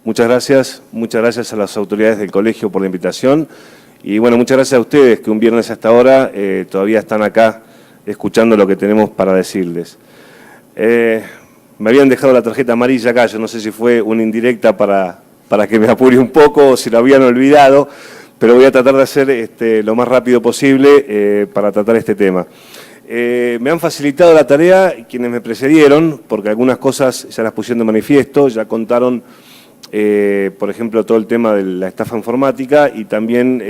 Muchas gracias a las autoridades del colegio por la invitación y bueno, muchas gracias a ustedes que un viernes a esta hora todavía están acá escuchando lo que tenemos para decirles. Me habían dejado la tarjeta amarilla acá, yo no sé si fue una indirecta para que me apure un poco o si lo habían olvidado, pero voy a tratar de hacer lo más rápido posible para tratar este tema. Me han facilitado la tarea quienes me precedieron, porque algunas cosas ya las pusieron de manifiesto, ya contaron, por ejemplo, todo el tema de la estafa informática y también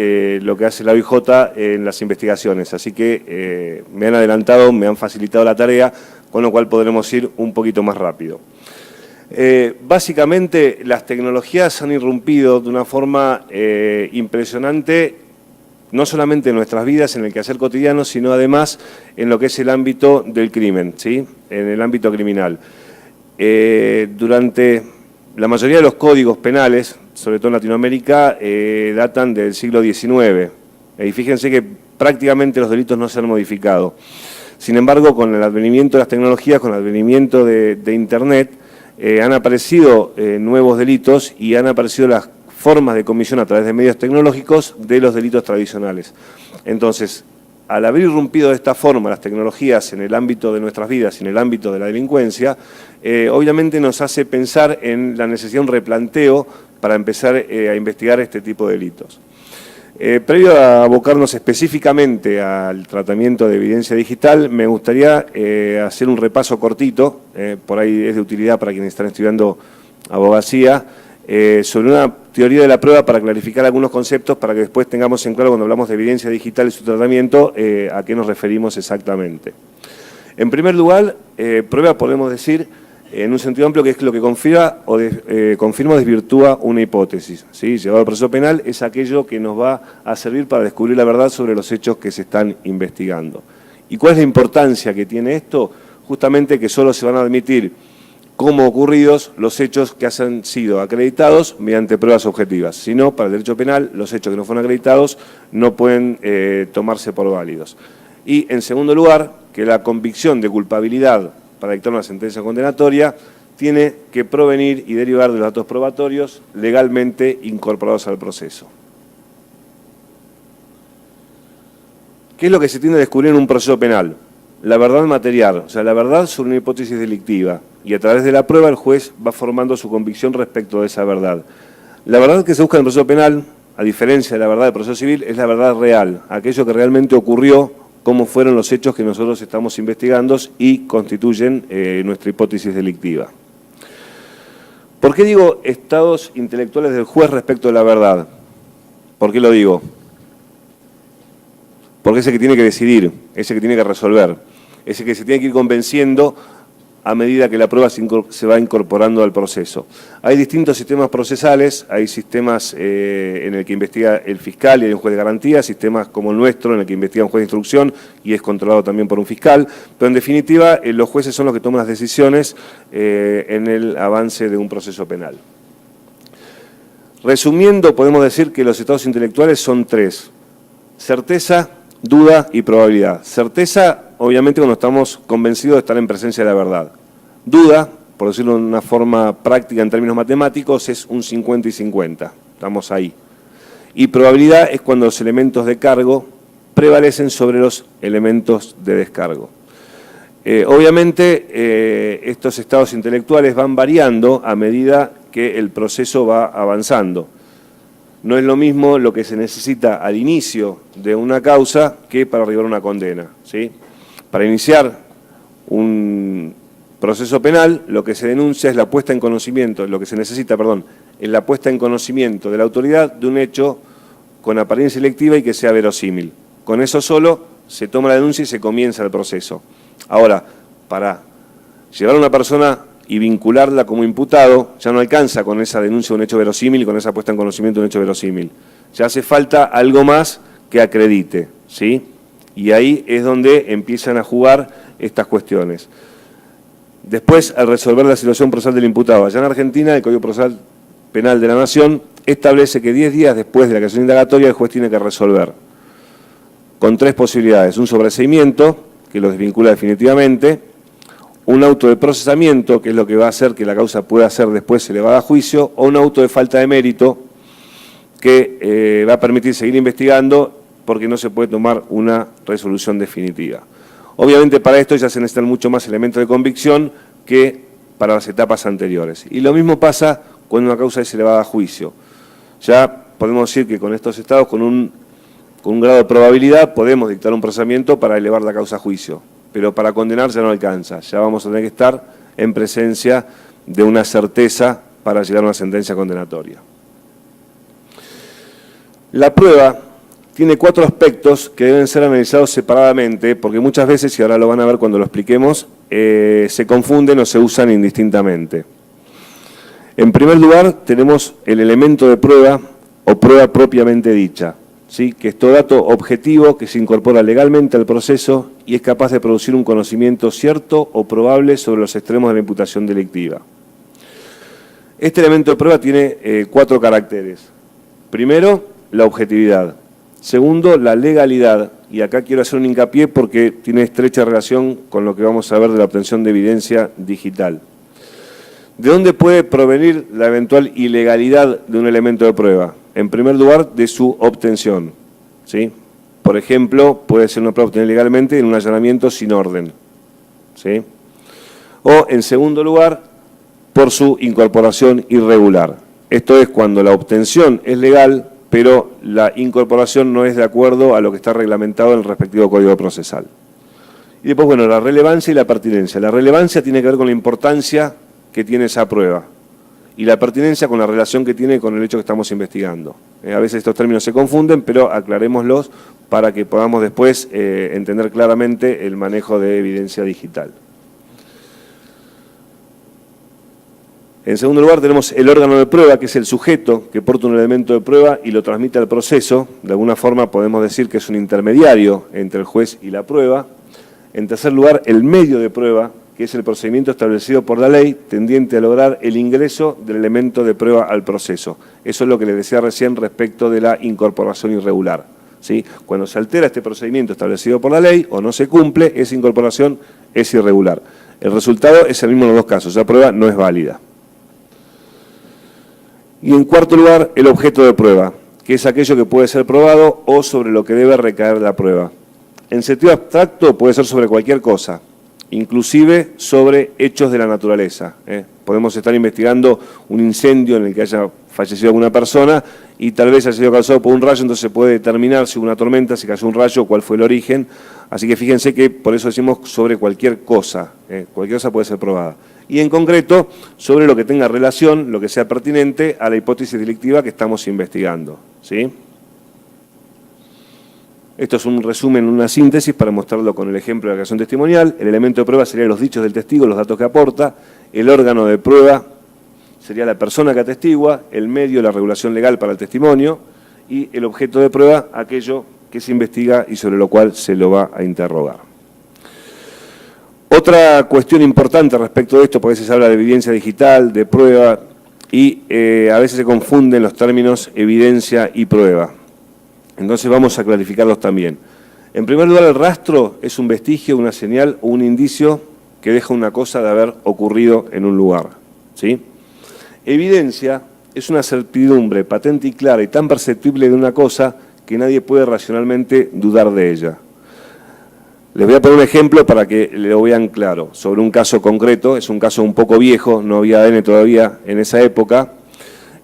lo que hace la OIJ en las investigaciones. Así que me han adelantado, me han facilitado la tarea, con lo cual podremos ir un poquito más rápido. Básicamente, las tecnologías han irrumpido de una forma impresionante, no solamente en nuestras vidas, en el quehacer cotidiano, sino además en lo que es el ámbito del crimen, ¿sí? En el ámbito criminal. Durante la mayoría de los códigos penales, sobre todo en Latinoamérica, datan del siglo XIX. Y fíjense que prácticamente los delitos no se han modificado. Sin embargo, con el advenimiento de las tecnologías, con el advenimiento de Internet, han aparecido nuevos delitos y han aparecido las formas de comisión a través de medios tecnológicos de los delitos tradicionales. Entonces, al haber irrumpido de esta forma las tecnologías en el ámbito de nuestras vidas y en el ámbito de la delincuencia, obviamente nos hace pensar en la necesidad de un replanteo para empezar a investigar este tipo de delitos. Previo a abocarnos específicamente al tratamiento de evidencia digital, me gustaría hacer un repaso cortito, por ahí es de utilidad para quienes están estudiando abogacía, sobre una teoría de la prueba para clarificar algunos conceptos para que después tengamos en claro cuando hablamos de evidencia digital y su tratamiento a qué nos referimos exactamente. En primer lugar, prueba podemos decir en un sentido amplio que es lo que confirma o desvirtúa una hipótesis, ¿sí? Llevado al proceso penal es aquello que nos va a servir para descubrir la verdad sobre los hechos que se están investigando. ¿Y cuál es la importancia que tiene esto? Justamente que solo se van a admitir como ocurridos los hechos que hayan sido acreditados mediante pruebas objetivas. Si no, para el derecho penal, los hechos que no fueron acreditados no pueden tomarse por válidos. Y, en segundo lugar, que la convicción de culpabilidad para dictar una sentencia condenatoria tiene que provenir y derivar de los datos probatorios legalmente incorporados al proceso. ¿Qué es lo que se tiende a descubrir en un proceso penal? La verdad material, o sea, la verdad sobre una hipótesis delictiva, y a través de la prueba el juez va formando su convicción respecto de esa verdad. La verdad que se busca en el proceso penal, a diferencia de la verdad del proceso civil, es la verdad real, aquello que realmente ocurrió, cómo fueron los hechos que nosotros estamos investigando y constituyen nuestra hipótesis delictiva. ¿Por qué digo estados intelectuales del juez respecto de la verdad? ¿Por qué lo digo? Porque ese que tiene que decidir, ese que tiene que resolver, ese que se tiene que ir convenciendo a medida que la prueba se va incorporando al proceso. Hay distintos sistemas procesales, hay sistemas en el que investiga el fiscal y hay un juez de garantía, sistemas como el nuestro en el que investiga un juez de instrucción y es controlado también por un fiscal, pero en definitiva los jueces son los que toman las decisiones en el avance de un proceso penal. Resumiendo, podemos decir que los estados intelectuales son tres: certeza, duda y probabilidad. Certeza, obviamente, cuando estamos convencidos de estar en presencia de la verdad. Duda, por decirlo de una forma práctica en términos matemáticos, es un 50 y 50. Estamos ahí. Y probabilidad es cuando los elementos de cargo prevalecen sobre los elementos de descargo. Obviamente, estos estados intelectuales van variando a medida que el proceso va avanzando. No es lo mismo lo que se necesita al inicio de una causa que para arribar a una condena, ¿sí? Para iniciar un proceso penal, lo que se denuncia es la puesta en conocimiento, lo que se necesita, perdón, es la puesta en conocimiento de la autoridad de un hecho con apariencia delictiva y que sea verosímil. Con eso solo se toma la denuncia y se comienza el proceso. Ahora, para llevar a una persona y vincularla como imputado, ya no alcanza con esa denuncia de un hecho verosímil y con esa puesta en conocimiento de un hecho verosímil. Ya hace falta algo más que acredite, ¿sí? Y ahí es donde empiezan a jugar estas cuestiones. Después, al resolver la situación procesal del imputado, allá en Argentina, el Código Procesal Penal de la Nación establece que 10 días después de la creación indagatoria el juez tiene que resolver, con tres posibilidades: un sobreseimiento, que lo desvincula definitivamente, un auto de procesamiento, que es lo que va a hacer que la causa pueda ser después elevada a juicio, o un auto de falta de mérito, que va a permitir seguir investigando porque no se puede tomar una resolución definitiva. Obviamente para esto ya se necesitan mucho más elementos de convicción que para las etapas anteriores. Y lo mismo pasa cuando una causa es elevada a juicio. Ya podemos decir que con estos estados, con un grado de probabilidad, podemos dictar un procesamiento para elevar la causa a juicio, pero para condenar ya no alcanza. Ya vamos a tener que estar en presencia de una certeza para llegar a una sentencia condenatoria. La prueba tiene 4 aspectos que deben ser analizados separadamente, porque muchas veces, y ahora lo van a ver cuando lo expliquemos, se confunden o se usan indistintamente. En primer lugar, tenemos el elemento de prueba o prueba propiamente dicha, ¿sí? Que es todo dato objetivo que se incorpora legalmente al proceso y es capaz de producir un conocimiento cierto o probable sobre los extremos de la imputación delictiva. Este elemento de prueba tiene 4 caracteres. Primero, la objetividad. Segundo, la legalidad, y acá quiero hacer un hincapié porque tiene estrecha relación con lo que vamos a ver de la obtención de evidencia digital. ¿De dónde puede provenir la eventual ilegalidad de un elemento de prueba? En primer lugar, de su obtención, ¿sí? Por ejemplo, puede ser una prueba obtenida ilegalmente en un allanamiento sin orden, ¿sí? O, en segundo lugar, por su incorporación irregular. Esto es cuando la obtención es legal, pero la incorporación no es de acuerdo a lo que está reglamentado en el respectivo Código Procesal. Y después, bueno, la relevancia y la pertinencia. La relevancia tiene que ver con la importancia que tiene esa prueba y la pertinencia con la relación que tiene con el hecho que estamos investigando. A veces estos términos se confunden, pero aclarémoslos para que podamos después entender claramente el manejo de evidencia digital. En segundo lugar tenemos el órgano de prueba, que es el sujeto que porta un elemento de prueba y lo transmite al proceso. De alguna forma podemos decir que es un intermediario entre el juez y la prueba. En tercer lugar, el medio de prueba, que es el procedimiento establecido por la ley tendiente a lograr el ingreso del elemento de prueba al proceso. Eso es lo que les decía recién respecto de la incorporación irregular, ¿sí? Cuando se altera este procedimiento establecido por la ley o no se cumple, esa incorporación es irregular. El resultado es el mismo en los dos casos, la prueba no es válida. Y en cuarto lugar, el objeto de prueba, que es aquello que puede ser probado o sobre lo que debe recaer la prueba. En sentido abstracto puede ser sobre cualquier cosa, inclusive sobre hechos de la naturaleza. Podemos estar investigando un incendio en el que haya fallecido alguna persona y tal vez haya sido causado por un rayo, entonces se puede determinar si hubo una tormenta, si cayó un rayo, cuál fue el origen. Así que fíjense que por eso decimos sobre cualquier cosa, cualquier cosa puede ser probada. Y en concreto, sobre lo que tenga relación, lo que sea pertinente a la hipótesis delictiva que estamos investigando, ¿sí? Esto es un resumen, una síntesis para mostrarlo con el ejemplo de la declaración testimonial. El elemento de prueba sería los dichos del testigo, los datos que aporta. El órgano de prueba sería la persona que atestigua, el medio, la regulación legal para el testimonio, y el objeto de prueba, aquello que se investiga y sobre lo cual se lo va a interrogar. Otra cuestión importante respecto de esto, porque a veces se habla de evidencia digital, de prueba, y a veces se confunden los términos evidencia y prueba. Entonces vamos a clarificarlos también. En primer lugar, el rastro es un vestigio, una señal o un indicio que deja una cosa de haber ocurrido en un lugar, ¿sí? Evidencia es una certidumbre patente y clara y tan perceptible de una cosa que nadie puede racionalmente dudar de ella. Les voy a poner un ejemplo para que lo vean claro, sobre un caso concreto. Es un caso un poco viejo, no había ADN todavía en esa época.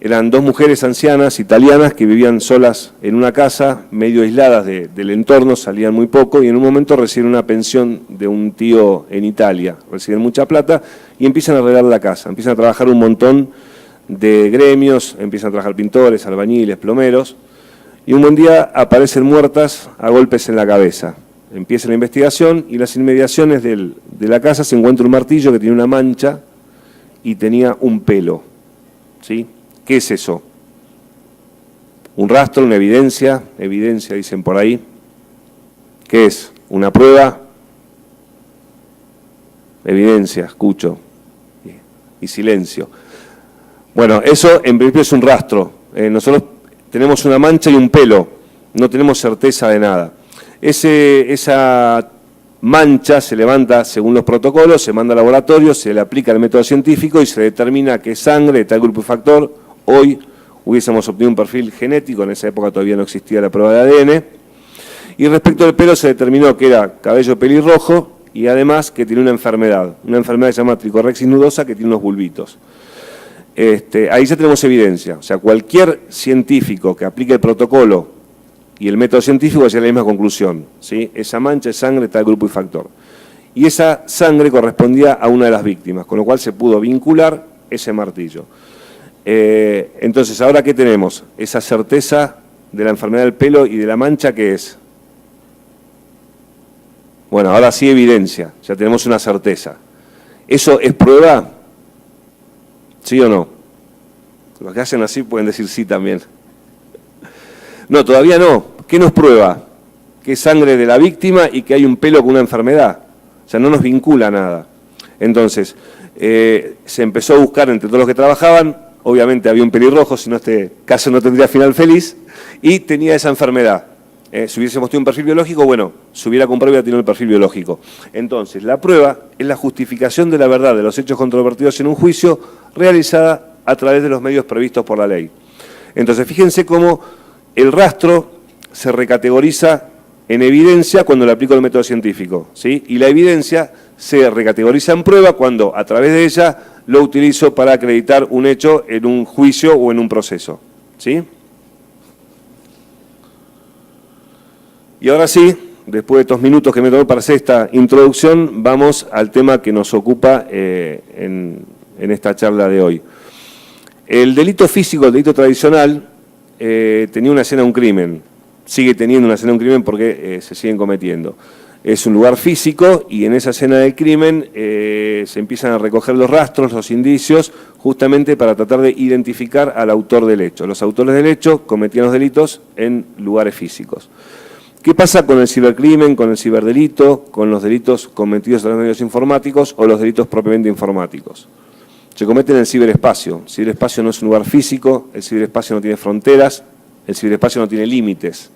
Eran 2 mujeres ancianas italianas que vivían solas en una casa, medio aisladas del entorno, salían muy poco y en un momento reciben una pensión de un tío en Italia. Reciben mucha plata y empiezan a arreglar la casa, empiezan a trabajar un montón de gremios, empiezan a trabajar pintores, albañiles, plomeros, y un buen día aparecen muertas a golpes en la cabeza. Empieza la investigación y en las inmediaciones de la casa se encuentra un martillo que tiene una mancha y tenía un pelo, ¿sí? ¿Qué es eso? ¿Un rastro, una evidencia? Evidencia, dicen por ahí. ¿Qué es? ¿Una prueba? Evidencia, escucho. Y silencio. Bueno, eso en principio es un rastro. Nosotros tenemos una mancha y un pelo. No tenemos certeza de nada. Esa mancha se levanta según los protocolos, se manda al laboratorio, se le aplica el método científico y se determina que es sangre de tal grupo y factor. Hoy hubiésemos obtenido un perfil genético, en esa época todavía no existía la prueba de ADN. Y respecto al pelo se determinó que era cabello pelirrojo y además que tiene una enfermedad que se llama tricorrexis nudosa, que tiene unos bulbitos. Ahí ya tenemos evidencia, o sea, cualquier científico que aplique el protocolo y el método científico llega a la misma conclusión, ¿sí? Esa mancha es sangre tal grupo y factor. Y esa sangre correspondía a una de las víctimas, con lo cual se pudo vincular ese martillo. Entonces, ¿ahora qué tenemos? Esa certeza de la enfermedad del pelo y de la mancha, ¿qué es? Bueno, ahora sí evidencia, ya tenemos una certeza. ¿Eso es prueba? ¿Sí o no? Los que hacen así pueden decir sí también. No, todavía no. ¿Qué nos prueba? Que es sangre de la víctima y que hay un pelo con una enfermedad. O sea, no nos vincula nada. Entonces, se empezó a buscar entre todos los que trabajaban. Obviamente había un pelirrojo, si no este caso no tendría final feliz, y tenía esa enfermedad. Si hubiésemos tenido un perfil biológico, bueno, se hubiera comprobado y hubiera tenido el perfil biológico. Entonces, la prueba es la justificación de la verdad de los hechos controvertidos en un juicio realizada a través de los medios previstos por la ley. Entonces, fíjense cómo el rastro se recategoriza en evidencia cuando le aplico el método científico, ¿sí? Y la evidencia se recategoriza en prueba cuando, a través de ella, lo utilizo para acreditar un hecho en un juicio o en un proceso, ¿sí? Y ahora sí, después de estos minutos que me tomé para hacer esta introducción, vamos al tema que nos ocupa en esta charla de hoy. El delito físico, el delito tradicional, tenía una escena de un crimen, sigue teniendo una escena de un crimen porque se siguen cometiendo. Es un lugar físico y en esa escena del crimen se empiezan a recoger los rastros, los indicios, justamente para tratar de identificar al autor del hecho. Los autores del hecho cometían los delitos en lugares físicos. ¿Qué pasa con el cibercrimen, con el ciberdelito, con los delitos cometidos a través de medios informáticos o los delitos propiamente informáticos? Se cometen en el ciberespacio. El ciberespacio no es un lugar físico, el ciberespacio no tiene fronteras, el ciberespacio no tiene límites.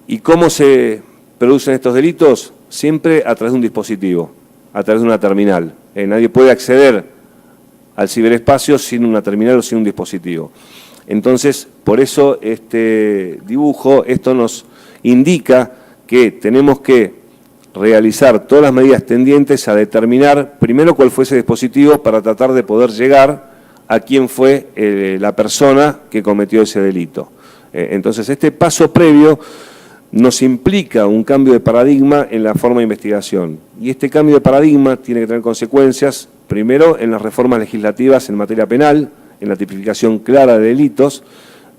¿Y cómo se producen estos delitos? Siempre a través de un dispositivo, a través de una terminal. Nadie puede acceder al ciberespacio sin una terminal o sin un dispositivo. Entonces, por eso este dibujo, esto nos indica que tenemos que realizar todas las medidas tendientes a determinar primero cuál fue ese dispositivo para tratar de poder llegar a quién fue la persona que cometió ese delito. Entonces, este paso previo nos implica un cambio de paradigma en la forma de investigación. Y este cambio de paradigma tiene que tener consecuencias, primero, en las reformas legislativas en materia penal, en la tipificación clara de delitos.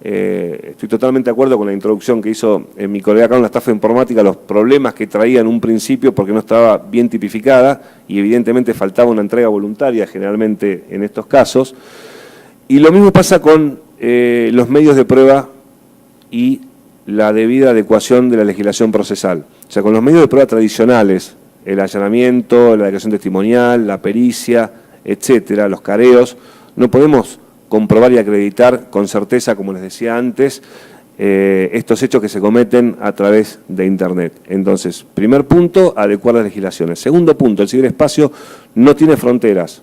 Estoy totalmente de acuerdo con la introducción que hizo mi colega acá en la estafa de informática, los problemas que traía en un principio porque no estaba bien tipificada y evidentemente faltaba una entrega voluntaria generalmente en estos casos. Y lo mismo pasa con los medios de prueba y la debida adecuación de la legislación procesal. O sea, con los medios de prueba tradicionales, el allanamiento, la declaración testimonial, la pericia, etcétera, los careos, no podemos comprobar y acreditar con certeza, como les decía antes, estos hechos que se cometen a través de Internet. Entonces, primer punto, adecuar las legislaciones. Segundo punto, el ciberespacio no tiene fronteras.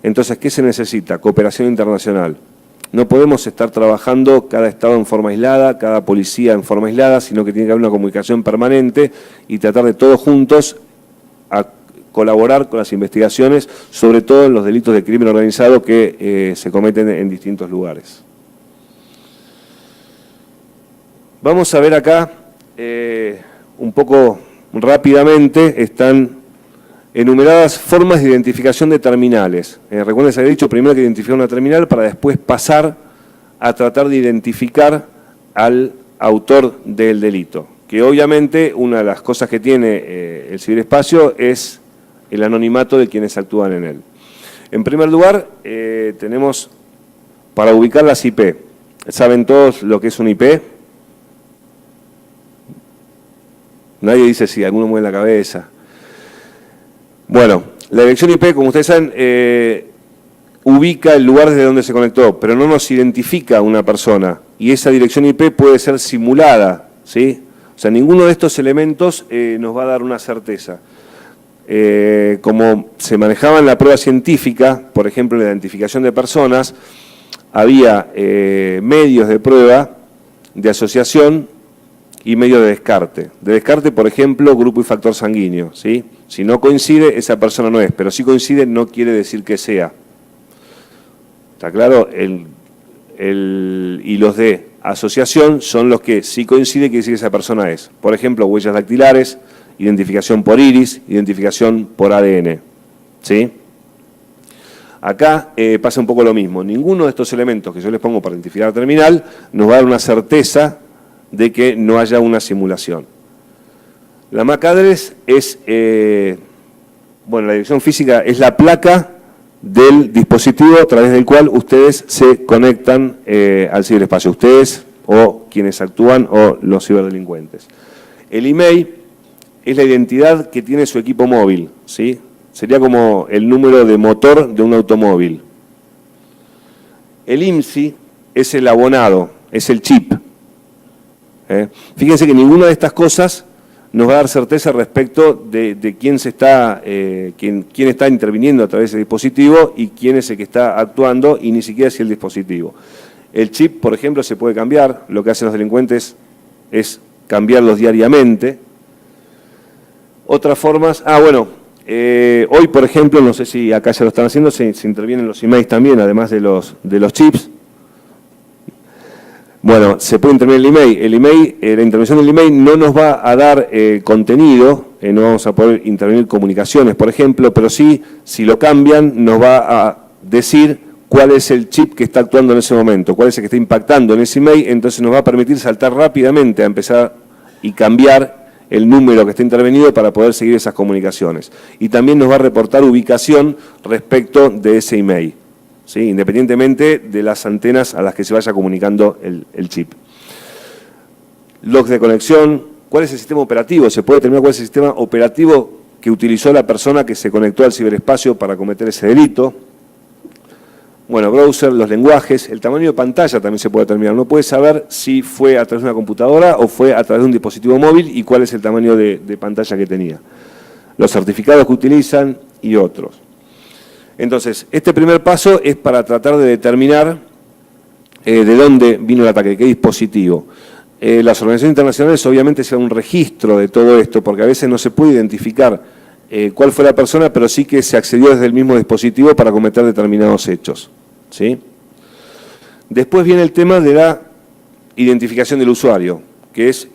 Entonces, ¿qué se necesita? Cooperación internacional. No podemos estar trabajando cada estado en forma aislada, cada policía en forma aislada, sino que tiene que haber una comunicación permanente y tratar de todos juntos a colaborar con las investigaciones, sobre todo en los delitos de crimen organizado que se cometen en distintos lugares. Vamos a ver acá, un poco rápidamente, están enumeradas formas de identificación de terminales. Recuerden que se había dicho primero que identificar una terminal para después pasar a tratar de identificar al autor del delito. Que obviamente una de las cosas que tiene el ciberespacio es el anonimato de quienes actúan en él. En primer lugar, tenemos para ubicar las IP. ¿Saben todos lo que es un IP? Nadie dice sí, alguno mueve la cabeza. Bueno, la dirección IP, como ustedes saben, ubica el lugar desde donde se conectó, pero no nos identifica una persona. Y esa dirección IP puede ser simulada, ¿sí? O O sea, ninguno de estos elementos nos va a dar una certeza. Como se manejaba en la prueba científica, por ejemplo, la identificación de personas, había medios de prueba, de asociación y medios de descarte. De descarte, por ejemplo, grupo y factor sanguíneo, ¿sí? Si no coincide, esa persona no es, pero si coincide no quiere decir que sea. ¿Está claro? Y los de asociación son los que si coincide quiere decir que esa persona es. Por ejemplo, huellas dactilares, identificación por iris, identificación por ADN, ¿sí? Acá pasa un poco lo mismo. Ninguno de estos elementos que yo les pongo para identificar la terminal nos va a dar una certeza de que no haya una simulación. La MAC address es, bueno, la dirección física es la placa del dispositivo a través del cual ustedes se conectan al ciberespacio, ustedes o quienes actúan o los ciberdelincuentes. El email es la identidad que tiene su equipo móvil, ¿sí? Sería como el número de motor de un automóvil. El IMSI es el abonado, es el chip. Fíjense que ninguna de estas cosas nos va a dar certeza respecto de quién está interviniendo a través del dispositivo y quién es el que está actuando y ni siquiera si el dispositivo. El chip, por ejemplo, se puede cambiar. Lo que hacen los delincuentes es cambiarlos diariamente. Otras formas, hoy, por ejemplo, no sé si acá ya lo están haciendo, se intervienen los emails también, además de los chips. Bueno, se puede intervenir el email. El email, la intervención del email no nos va a dar contenido, no vamos a poder intervenir comunicaciones, por ejemplo, pero sí, si lo cambian, nos va a decir cuál es el chip que está actuando en ese momento, cuál es el que está impactando en ese email, entonces nos va a permitir saltar rápidamente a empezar y cambiar el número que está intervenido para poder seguir esas comunicaciones. Y también nos va a reportar ubicación respecto de ese email, ¿sí? Independientemente de las antenas a las que se vaya comunicando el chip. Logs de conexión, ¿cuál es el sistema operativo? Se puede determinar cuál es el sistema operativo que utilizó la persona que se conectó al ciberespacio para cometer ese delito. Bueno, browser, los lenguajes, el tamaño de pantalla también se puede determinar. Uno puede saber si fue a través de una computadora o fue a través de un dispositivo móvil y cuál es el tamaño de pantalla que tenía. Los certificados que utilizan y otros. Entonces, este primer paso es para tratar de determinar de dónde vino el ataque, qué dispositivo. Las organizaciones internacionales obviamente se dan un registro de todo esto, porque a veces no se puede identificar cuál fue la persona, pero sí que se accedió desde el mismo dispositivo para cometer determinados hechos, ¿sí? Después viene el tema de la identificación del usuario, que es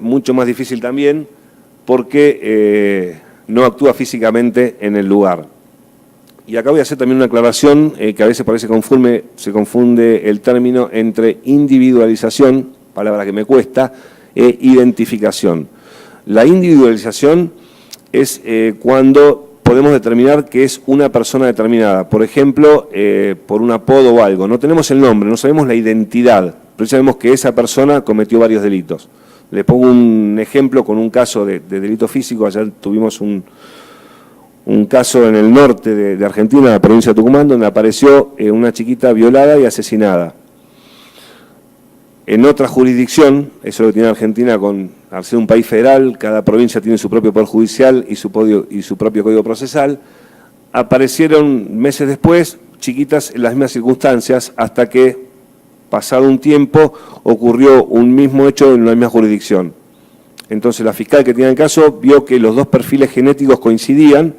mucho más difícil también porque no actúa físicamente en el lugar. Y acá voy a hacer también una aclaración que a veces parece se confunde el término entre individualización, palabra que me cuesta, e identificación. La individualización es cuando podemos determinar que es una persona determinada, por ejemplo, por un apodo o algo. No tenemos el nombre, no sabemos la identidad, pero sabemos que esa persona cometió varios delitos. Les pongo un ejemplo con un caso de delito físico. Ayer tuvimos un caso en el norte de Argentina, en la provincia de Tucumán, donde apareció una chiquita violada y asesinada. En otra jurisdicción, eso es lo que tiene Argentina, al ser un país federal, cada provincia tiene su propio poder judicial y su propio código procesal, aparecieron meses después chiquitas en las mismas circunstancias hasta que, pasado un tiempo, ocurrió un mismo hecho en la misma jurisdicción. Entonces la fiscal que tenía el caso vio que los dos perfiles genéticos coincidían,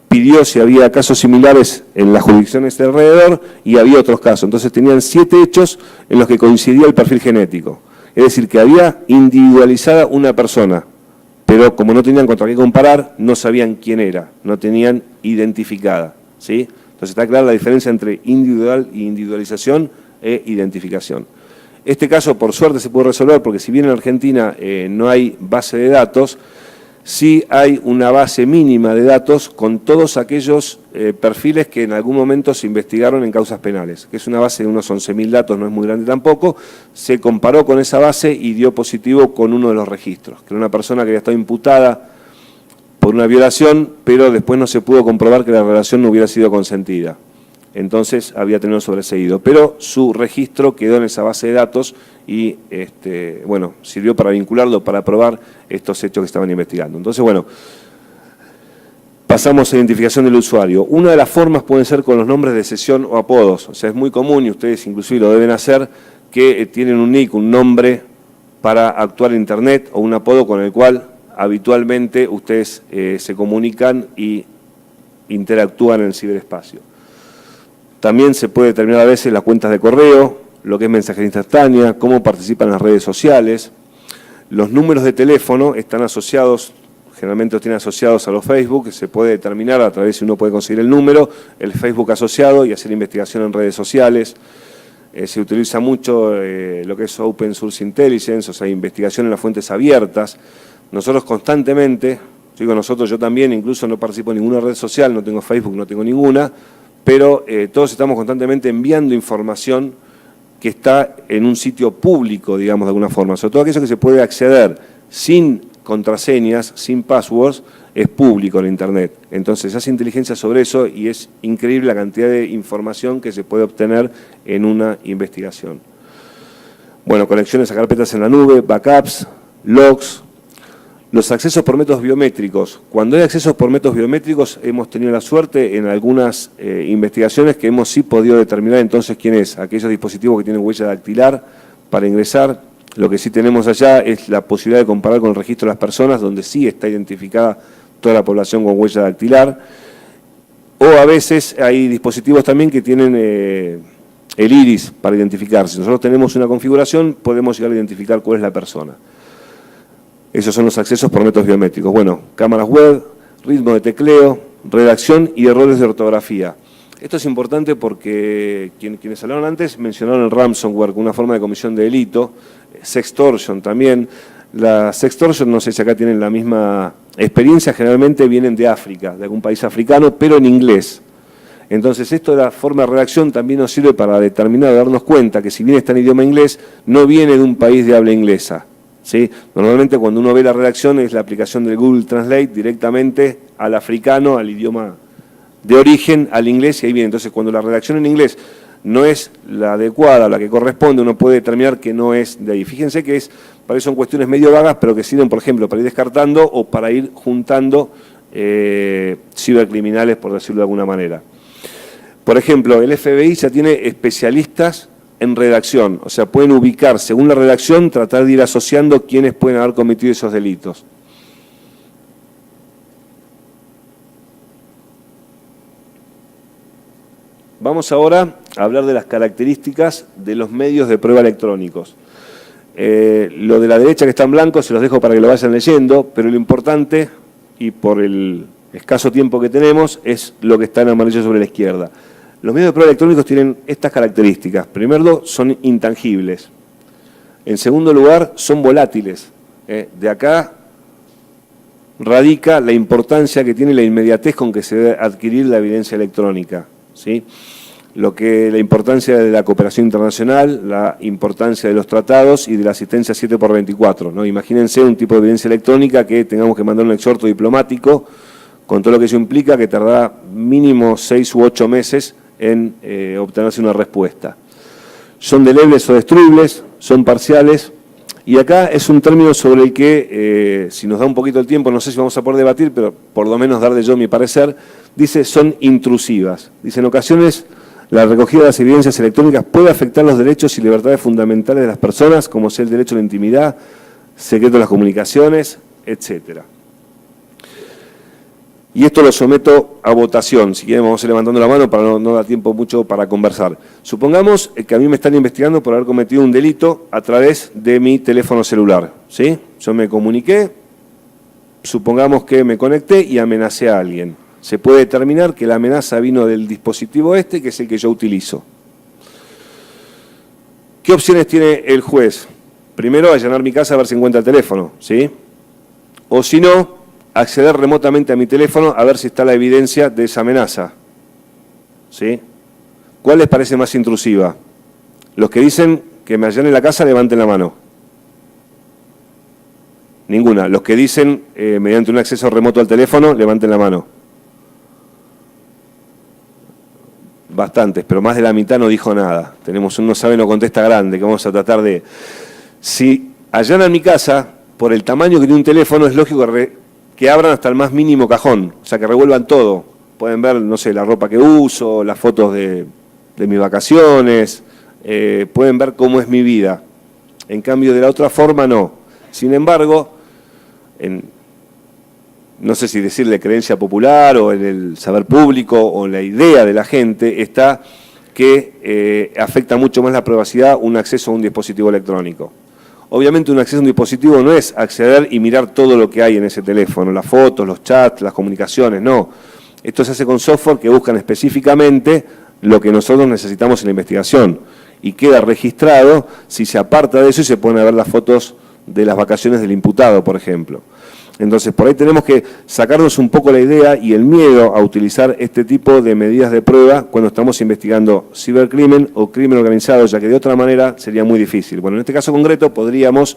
pidió si había casos similares en las jurisdicciones de alrededor y había otros casos. Entonces tenían 7 hechos en los que coincidía el perfil genético. Es decir, que había individualizada una persona, pero como no tenían contra qué comparar, no sabían quién era, no tenían identificada, ¿sí? Entonces está clara la diferencia entre individual e individualización e identificación. Este caso, por suerte, se pudo resolver porque si bien en Argentina no hay base de datos, sí hay una base mínima de datos con todos aquellos perfiles que en algún momento se investigaron en causas penales, que es una base de unos 11.000 datos, no es muy grande tampoco. Se comparó con esa base y dio positivo con uno de los registros, que era una persona que había estado imputada por una violación, pero después no se pudo comprobar que la relación no hubiera sido consentida. entonces había tenido sobreseído. Pero su registro quedó en esa base de datos y, bueno, sirvió para vincularlo, para probar estos hechos que estaban investigando. Entonces, bueno, pasamos a identificación del usuario. Una de las formas pueden ser con los nombres de sesión o apodos. O sea, es muy común, y ustedes inclusive lo deben hacer, que tienen un nick, un nombre para actuar en Internet o un apodo con el cual habitualmente ustedes se comunican y interactúan en el ciberespacio. También se puede determinar a veces las cuentas de correo, lo que es mensajería instantánea, cómo participan en las redes sociales. Los números de teléfono están asociados, generalmente los tienen asociados a los Facebook, que se puede determinar a través si uno puede conseguir el número, el Facebook asociado y hacer investigación en redes sociales. Se utiliza mucho lo que es Open Source Intelligence, o sea, investigación en las fuentes abiertas. Nosotros constantemente, digo nosotros, yo también, incluso no participo en ninguna red social, no tengo Facebook, no tengo ninguna, pero todos estamos constantemente enviando información que está en un sitio público, digamos, de alguna forma. Sobre todo aquello que se puede acceder sin contraseñas, sin passwords, es público en Internet. Entonces se hace inteligencia sobre eso y es increíble la cantidad de información que se puede obtener en una investigación. Bueno, conexiones a carpetas en la nube, backups, logs, los accesos por métodos biométricos. Cuando hay accesos por métodos biométricos hemos tenido la suerte en algunas investigaciones que hemos sí podido determinar entonces quién es. Aquellos dispositivos que tienen huella dactilar para ingresar. Lo que sí tenemos allá es la posibilidad de comparar con el registro de las personas, donde sí está identificada toda la población con huella dactilar. O a veces hay dispositivos también que tienen el iris para identificarse. Si nosotros tenemos una configuración, podemos llegar a identificar cuál es la persona. Esos son los accesos por métodos biométricos. Bueno, cámaras web, ritmo de tecleo, redacción y errores de ortografía. Esto es importante porque quienes hablaron antes mencionaron el ransomware como una forma de comisión de delito, sextortion también. La sextortion, no sé si acá tienen la misma experiencia, generalmente vienen de África, de algún país africano, pero en inglés. Entonces esto de la forma de redacción también nos sirve para determinar, darnos cuenta que si bien está en idioma inglés, no viene de un país de habla inglesa. ¿Sí? Normalmente cuando uno ve la redacción es la aplicación de Google Translate directamente al africano, al idioma de origen, al inglés, y ahí viene. Entonces cuando la redacción en inglés no es la adecuada, la que corresponde, uno puede determinar que no es de ahí. Fíjense que para eso son cuestiones medio vagas, pero que sirven, por ejemplo, para ir descartando o para ir juntando cibercriminales, por decirlo de alguna manera. Por ejemplo, el FBI ya tiene especialistas en redacción, o sea, pueden ubicar, según la redacción, tratar de ir asociando quiénes pueden haber cometido esos delitos. Vamos ahora a hablar de las características de los medios de prueba electrónicos. Lo de la derecha que está en blanco se los dejo para que lo vayan leyendo, pero lo importante, y por el escaso tiempo que tenemos, es lo que está en amarillo sobre la izquierda. Los medios de prueba electrónicos tienen estas características. Primero, son intangibles. En segundo lugar, son volátiles. De acá radica la importancia que tiene la inmediatez con que se debe adquirir la evidencia electrónica, ¿sí? La importancia de la cooperación internacional, la importancia de los tratados y de la asistencia 7x24, ¿no? Imagínense un tipo de evidencia electrónica que tengamos que mandar un exhorto diplomático, con todo lo que eso implica, que tardará mínimo 6 u 8 meses en obtenerse una respuesta. Son delebles o destruibles, son parciales, y acá es un término sobre el que, si nos da un poquito el tiempo, no sé si vamos a poder debatir, pero por lo menos darle yo mi parecer, dice son intrusivas. Dice, en ocasiones la recogida de las evidencias electrónicas puede afectar los derechos y libertades fundamentales de las personas, como sea el derecho a la intimidad, secreto de las comunicaciones, etcétera. Y esto lo someto a votación. Si quieren vamos a ir levantando la mano para no dar tiempo mucho para conversar. Supongamos que a mí me están investigando por haber cometido un delito a través de mi teléfono celular, ¿sí? Yo me comuniqué, supongamos que me conecté y amenacé a alguien. Se puede determinar que la amenaza vino del dispositivo que es el que yo utilizo. ¿Qué opciones tiene el juez? Primero, allanar mi casa a ver si encuentra el teléfono, ¿sí? O si no, acceder remotamente a mi teléfono a ver si está la evidencia de esa amenaza, ¿sí? ¿Cuál les parece más intrusiva? Los que dicen que me allanen la casa, levanten la mano. Ninguna. Los que dicen mediante un acceso remoto al teléfono, levanten la mano. bastantes, pero más de la mitad no dijo nada. Tenemos un no sabe, no contesta grande, que vamos a tratar de... Si allanan mi casa, por el tamaño que tiene un teléfono, es lógico que abran hasta el más mínimo cajón, o sea, que revuelvan todo. Pueden ver, no sé, la ropa que uso, las fotos de mis vacaciones, pueden ver cómo es mi vida. En cambio, de la otra forma, no. Sin embargo, no sé si decirle creencia popular o en el saber público o en la idea de la gente, está que afecta mucho más la privacidad un acceso a un dispositivo electrónico. Obviamente un acceso a un dispositivo no es acceder y mirar todo lo que hay en ese teléfono, las fotos, los chats, las comunicaciones, no. Esto se hace con software que buscan específicamente lo que nosotros necesitamos en la investigación y queda registrado si se aparta de eso y se ponen a ver las fotos de las vacaciones del imputado, por ejemplo. Entonces, por ahí tenemos que sacarnos un poco la idea y el miedo a utilizar este tipo de medidas de prueba cuando estamos investigando cibercrimen o crimen organizado, ya que de otra manera sería muy difícil. Bueno, en este caso concreto podríamos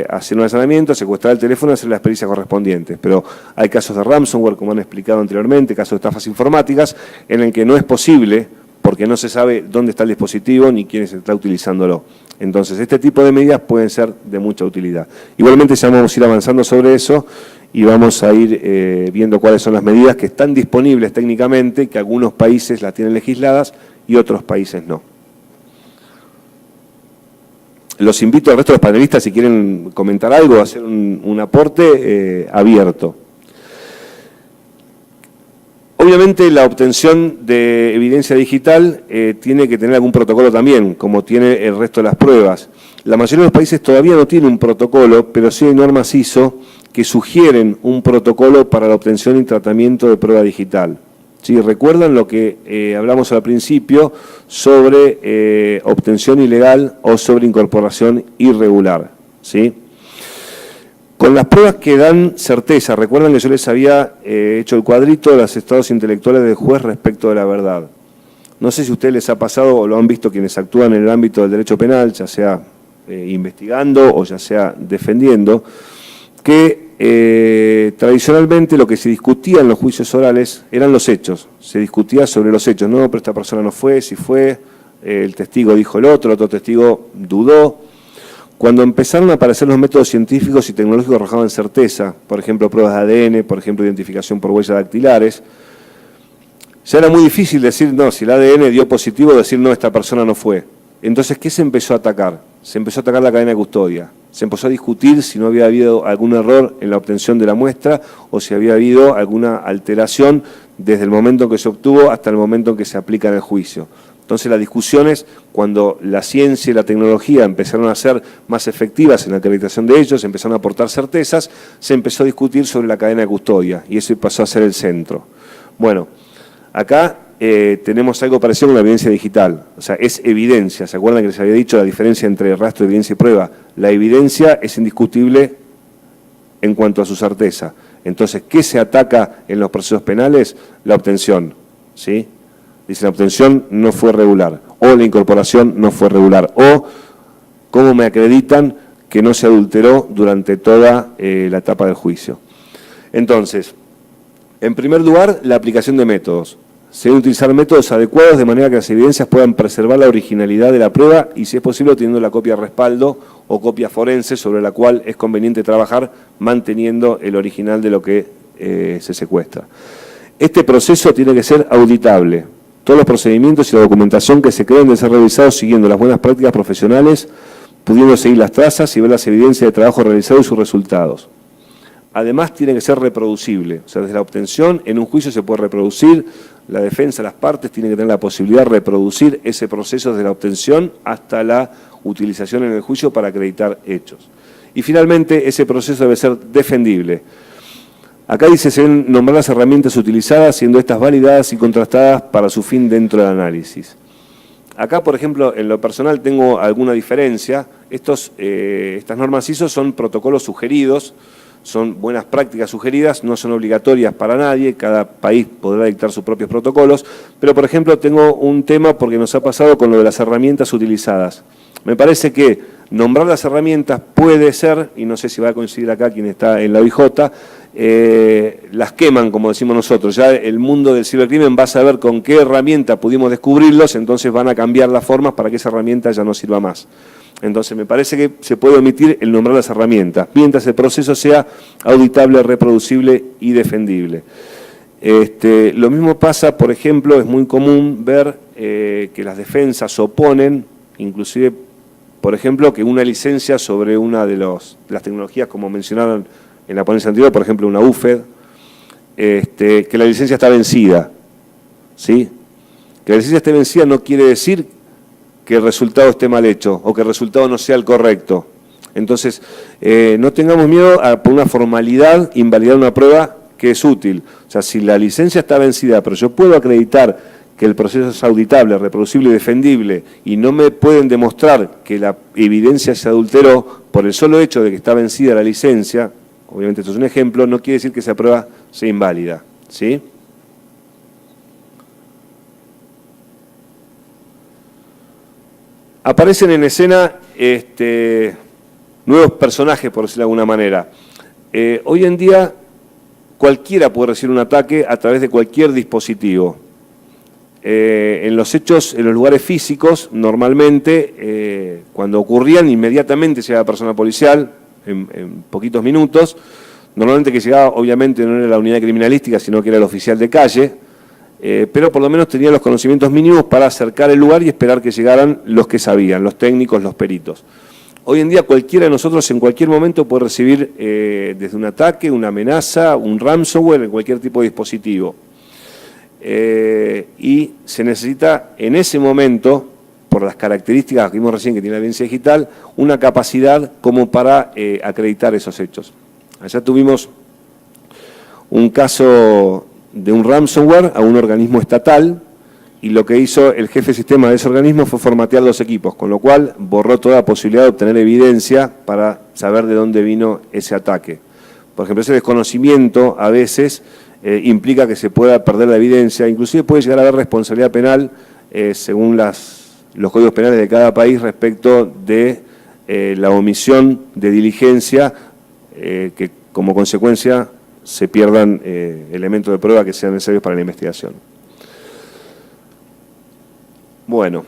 hacer un allanamiento, secuestrar el teléfono y hacer las pericias correspondientes, pero hay casos de ransomware, como han explicado anteriormente, casos de estafas informáticas, en el que no es posible, porque no se sabe dónde está el dispositivo ni quién está utilizándolo. Entonces, este tipo de medidas pueden ser de mucha utilidad. Igualmente ya vamos a ir avanzando sobre eso y vamos a ir viendo cuáles son las medidas que están disponibles técnicamente, que algunos países las tienen legisladas y otros países no. Los invito al resto de los panelistas, si quieren comentar algo, hacer un aporte abierto. Obviamente la obtención de evidencia digital tiene que tener algún protocolo también, como tiene el resto de las pruebas. La mayoría de los países todavía no tiene un protocolo, pero sí hay normas ISO que sugieren un protocolo para la obtención y tratamiento de prueba digital. ¿Sí? ¿Recuerdan lo que hablamos al principio sobre obtención ilegal o sobre incorporación irregular? ¿Sí? Con las pruebas que dan certeza, recuerdan que yo les había hecho el cuadrito de los estados intelectuales del juez respecto de la verdad. No sé si a ustedes les ha pasado o lo han visto quienes actúan en el ámbito del derecho penal, ya sea investigando o ya sea defendiendo, que tradicionalmente lo que se discutía en los juicios orales eran los hechos. Se discutía sobre los hechos, no, pero esta persona no fue, si fue, el testigo dijo el otro testigo dudó. Cuando empezaron a aparecer los métodos científicos y tecnológicos arrojaban certeza, por ejemplo, pruebas de ADN, por ejemplo, identificación por huellas dactilares, ya era muy difícil decir, no, si el ADN dio positivo, decir, no, esta persona no fue. Entonces, ¿qué se empezó a atacar? Se empezó a atacar la cadena de custodia. Se empezó a discutir si no había habido algún error en la obtención de la muestra o si había habido alguna alteración desde el momento en que se obtuvo hasta el momento en que se aplica en el juicio. Entonces las discusiones, cuando la ciencia y la tecnología empezaron a ser más efectivas en la acreditación de ellos, empezaron a aportar certezas, se empezó a discutir sobre la cadena de custodia y eso pasó a ser el centro. Bueno, acá tenemos algo parecido con la evidencia digital, o sea, es evidencia. ¿Se acuerdan que les había dicho la diferencia entre rastro, evidencia y prueba? La evidencia es indiscutible en cuanto a su certeza. Entonces, ¿qué se ataca en los procesos penales? La obtención, ¿sí? Dice, la obtención no fue regular, o la incorporación no fue regular, o cómo me acreditan que no se adulteró durante toda la etapa del juicio. Entonces, en primer lugar, la aplicación de métodos. Se deben utilizar métodos adecuados de manera que las evidencias puedan preservar la originalidad de la prueba y, si es posible, obteniendo la copia respaldo o copia forense sobre la cual es conveniente trabajar manteniendo el original de lo que se secuestra. Este proceso tiene que ser auditable. Todos los procedimientos y la documentación que se creen deben ser revisados siguiendo las buenas prácticas profesionales, pudiendo seguir las trazas y ver las evidencias de trabajo realizado y sus resultados. Además, tiene que ser reproducible. O sea, desde la obtención, en un juicio se puede reproducir, la defensa, las partes tienen que tener la posibilidad de reproducir ese proceso desde la obtención hasta la utilización en el juicio para acreditar hechos. Y finalmente, ese proceso debe ser defendible. Acá dice, se deben nombrar las herramientas utilizadas, siendo estas validadas y contrastadas para su fin dentro del análisis. Acá, por ejemplo, en lo personal tengo alguna diferencia. Estas normas ISO son protocolos sugeridos, son buenas prácticas sugeridas, no son obligatorias para nadie, cada país podrá dictar sus propios protocolos, pero por ejemplo tengo un tema porque nos ha pasado con lo de las herramientas utilizadas. Me parece que nombrar las herramientas puede ser, y no sé si va a coincidir acá quien está en la OIJ, las queman, como decimos nosotros. Ya el mundo del cibercrimen va a saber con qué herramienta pudimos descubrirlos, entonces van a cambiar las formas para que esa herramienta ya no sirva más. Entonces me parece que se puede omitir el nombrar las herramientas, mientras el proceso sea auditable, reproducible y defendible. Lo mismo pasa, por ejemplo, es muy común ver que las defensas oponen, inclusive, por ejemplo, que una licencia sobre una de las tecnologías, como mencionaron en la ponencia anterior, por ejemplo, una UFED, que la licencia está vencida, ¿sí? Que la licencia esté vencida no quiere decir que el resultado esté mal hecho o que el resultado no sea el correcto. Entonces, no tengamos miedo a, por una formalidad, invalidar una prueba que es útil. O sea, si la licencia está vencida, pero yo puedo acreditar que el proceso es auditable, reproducible y defendible, y no me pueden demostrar que la evidencia se adulteró por el solo hecho de que está vencida la licencia, obviamente esto es un ejemplo, no quiere decir que esa prueba sea inválida, ¿sí? Aparecen en escena nuevos personajes, por decirlo de alguna manera. Hoy en día cualquiera puede recibir un ataque a través de cualquier dispositivo. En los hechos, en los lugares físicos, normalmente, cuando ocurrían, inmediatamente llegaba persona policial, en poquitos minutos. Normalmente que llegaba, obviamente, no era la unidad criminalística, sino que era el oficial de calle, pero por lo menos tenía los conocimientos mínimos para acercar el lugar y esperar que llegaran los que sabían, los técnicos, los peritos. Hoy en día cualquiera de nosotros en cualquier momento puede recibir desde un ataque, una amenaza, un ransomware, en cualquier tipo de dispositivo. Y se necesita en ese momento, por las características que vimos recién que tiene la evidencia digital, una capacidad como para acreditar esos hechos. Allá tuvimos un caso de un ransomware a un organismo estatal, y lo que hizo el jefe de sistema de ese organismo fue formatear los equipos, con lo cual borró toda posibilidad de obtener evidencia para saber de dónde vino ese ataque. Por ejemplo, ese desconocimiento a veces implica que se pueda perder la evidencia, inclusive puede llegar a haber responsabilidad penal según los códigos penales de cada país respecto de la omisión de diligencia que como consecuencia se pierdan elementos de prueba que sean necesarios para la investigación. Bueno,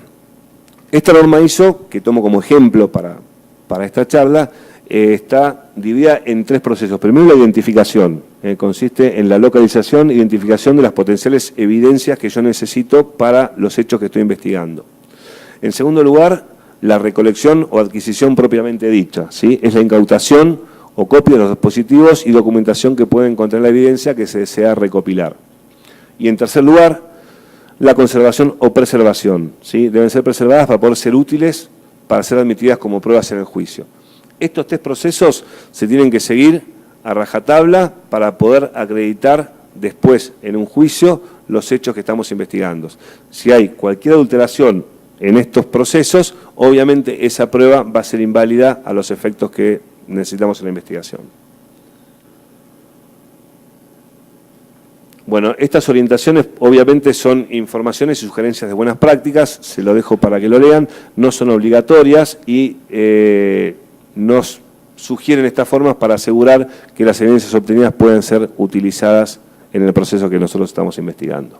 esta norma ISO, que tomo como ejemplo para esta charla, está dividida en tres procesos. Primero, la identificación, consiste en la localización e identificación de las potenciales evidencias que yo necesito para los hechos que estoy investigando. En segundo lugar, la recolección o adquisición propiamente dicha, ¿sí? Es la incautación o copia de los dispositivos y documentación que pueden contener la evidencia que se desea recopilar. Y en tercer lugar, la conservación o preservación, ¿sí? Deben ser preservadas para poder ser útiles, para ser admitidas como pruebas en el juicio. Estos tres procesos se tienen que seguir a rajatabla para poder acreditar después en un juicio los hechos que estamos investigando. Si hay cualquier adulteración en estos procesos, obviamente esa prueba va a ser inválida a los efectos que necesitamos en la investigación. Bueno, estas orientaciones obviamente son informaciones y sugerencias de buenas prácticas, se lo dejo para que lo lean, no son obligatorias y nos sugieren estas formas para asegurar que las evidencias obtenidas puedan ser utilizadas en el proceso que nosotros estamos investigando.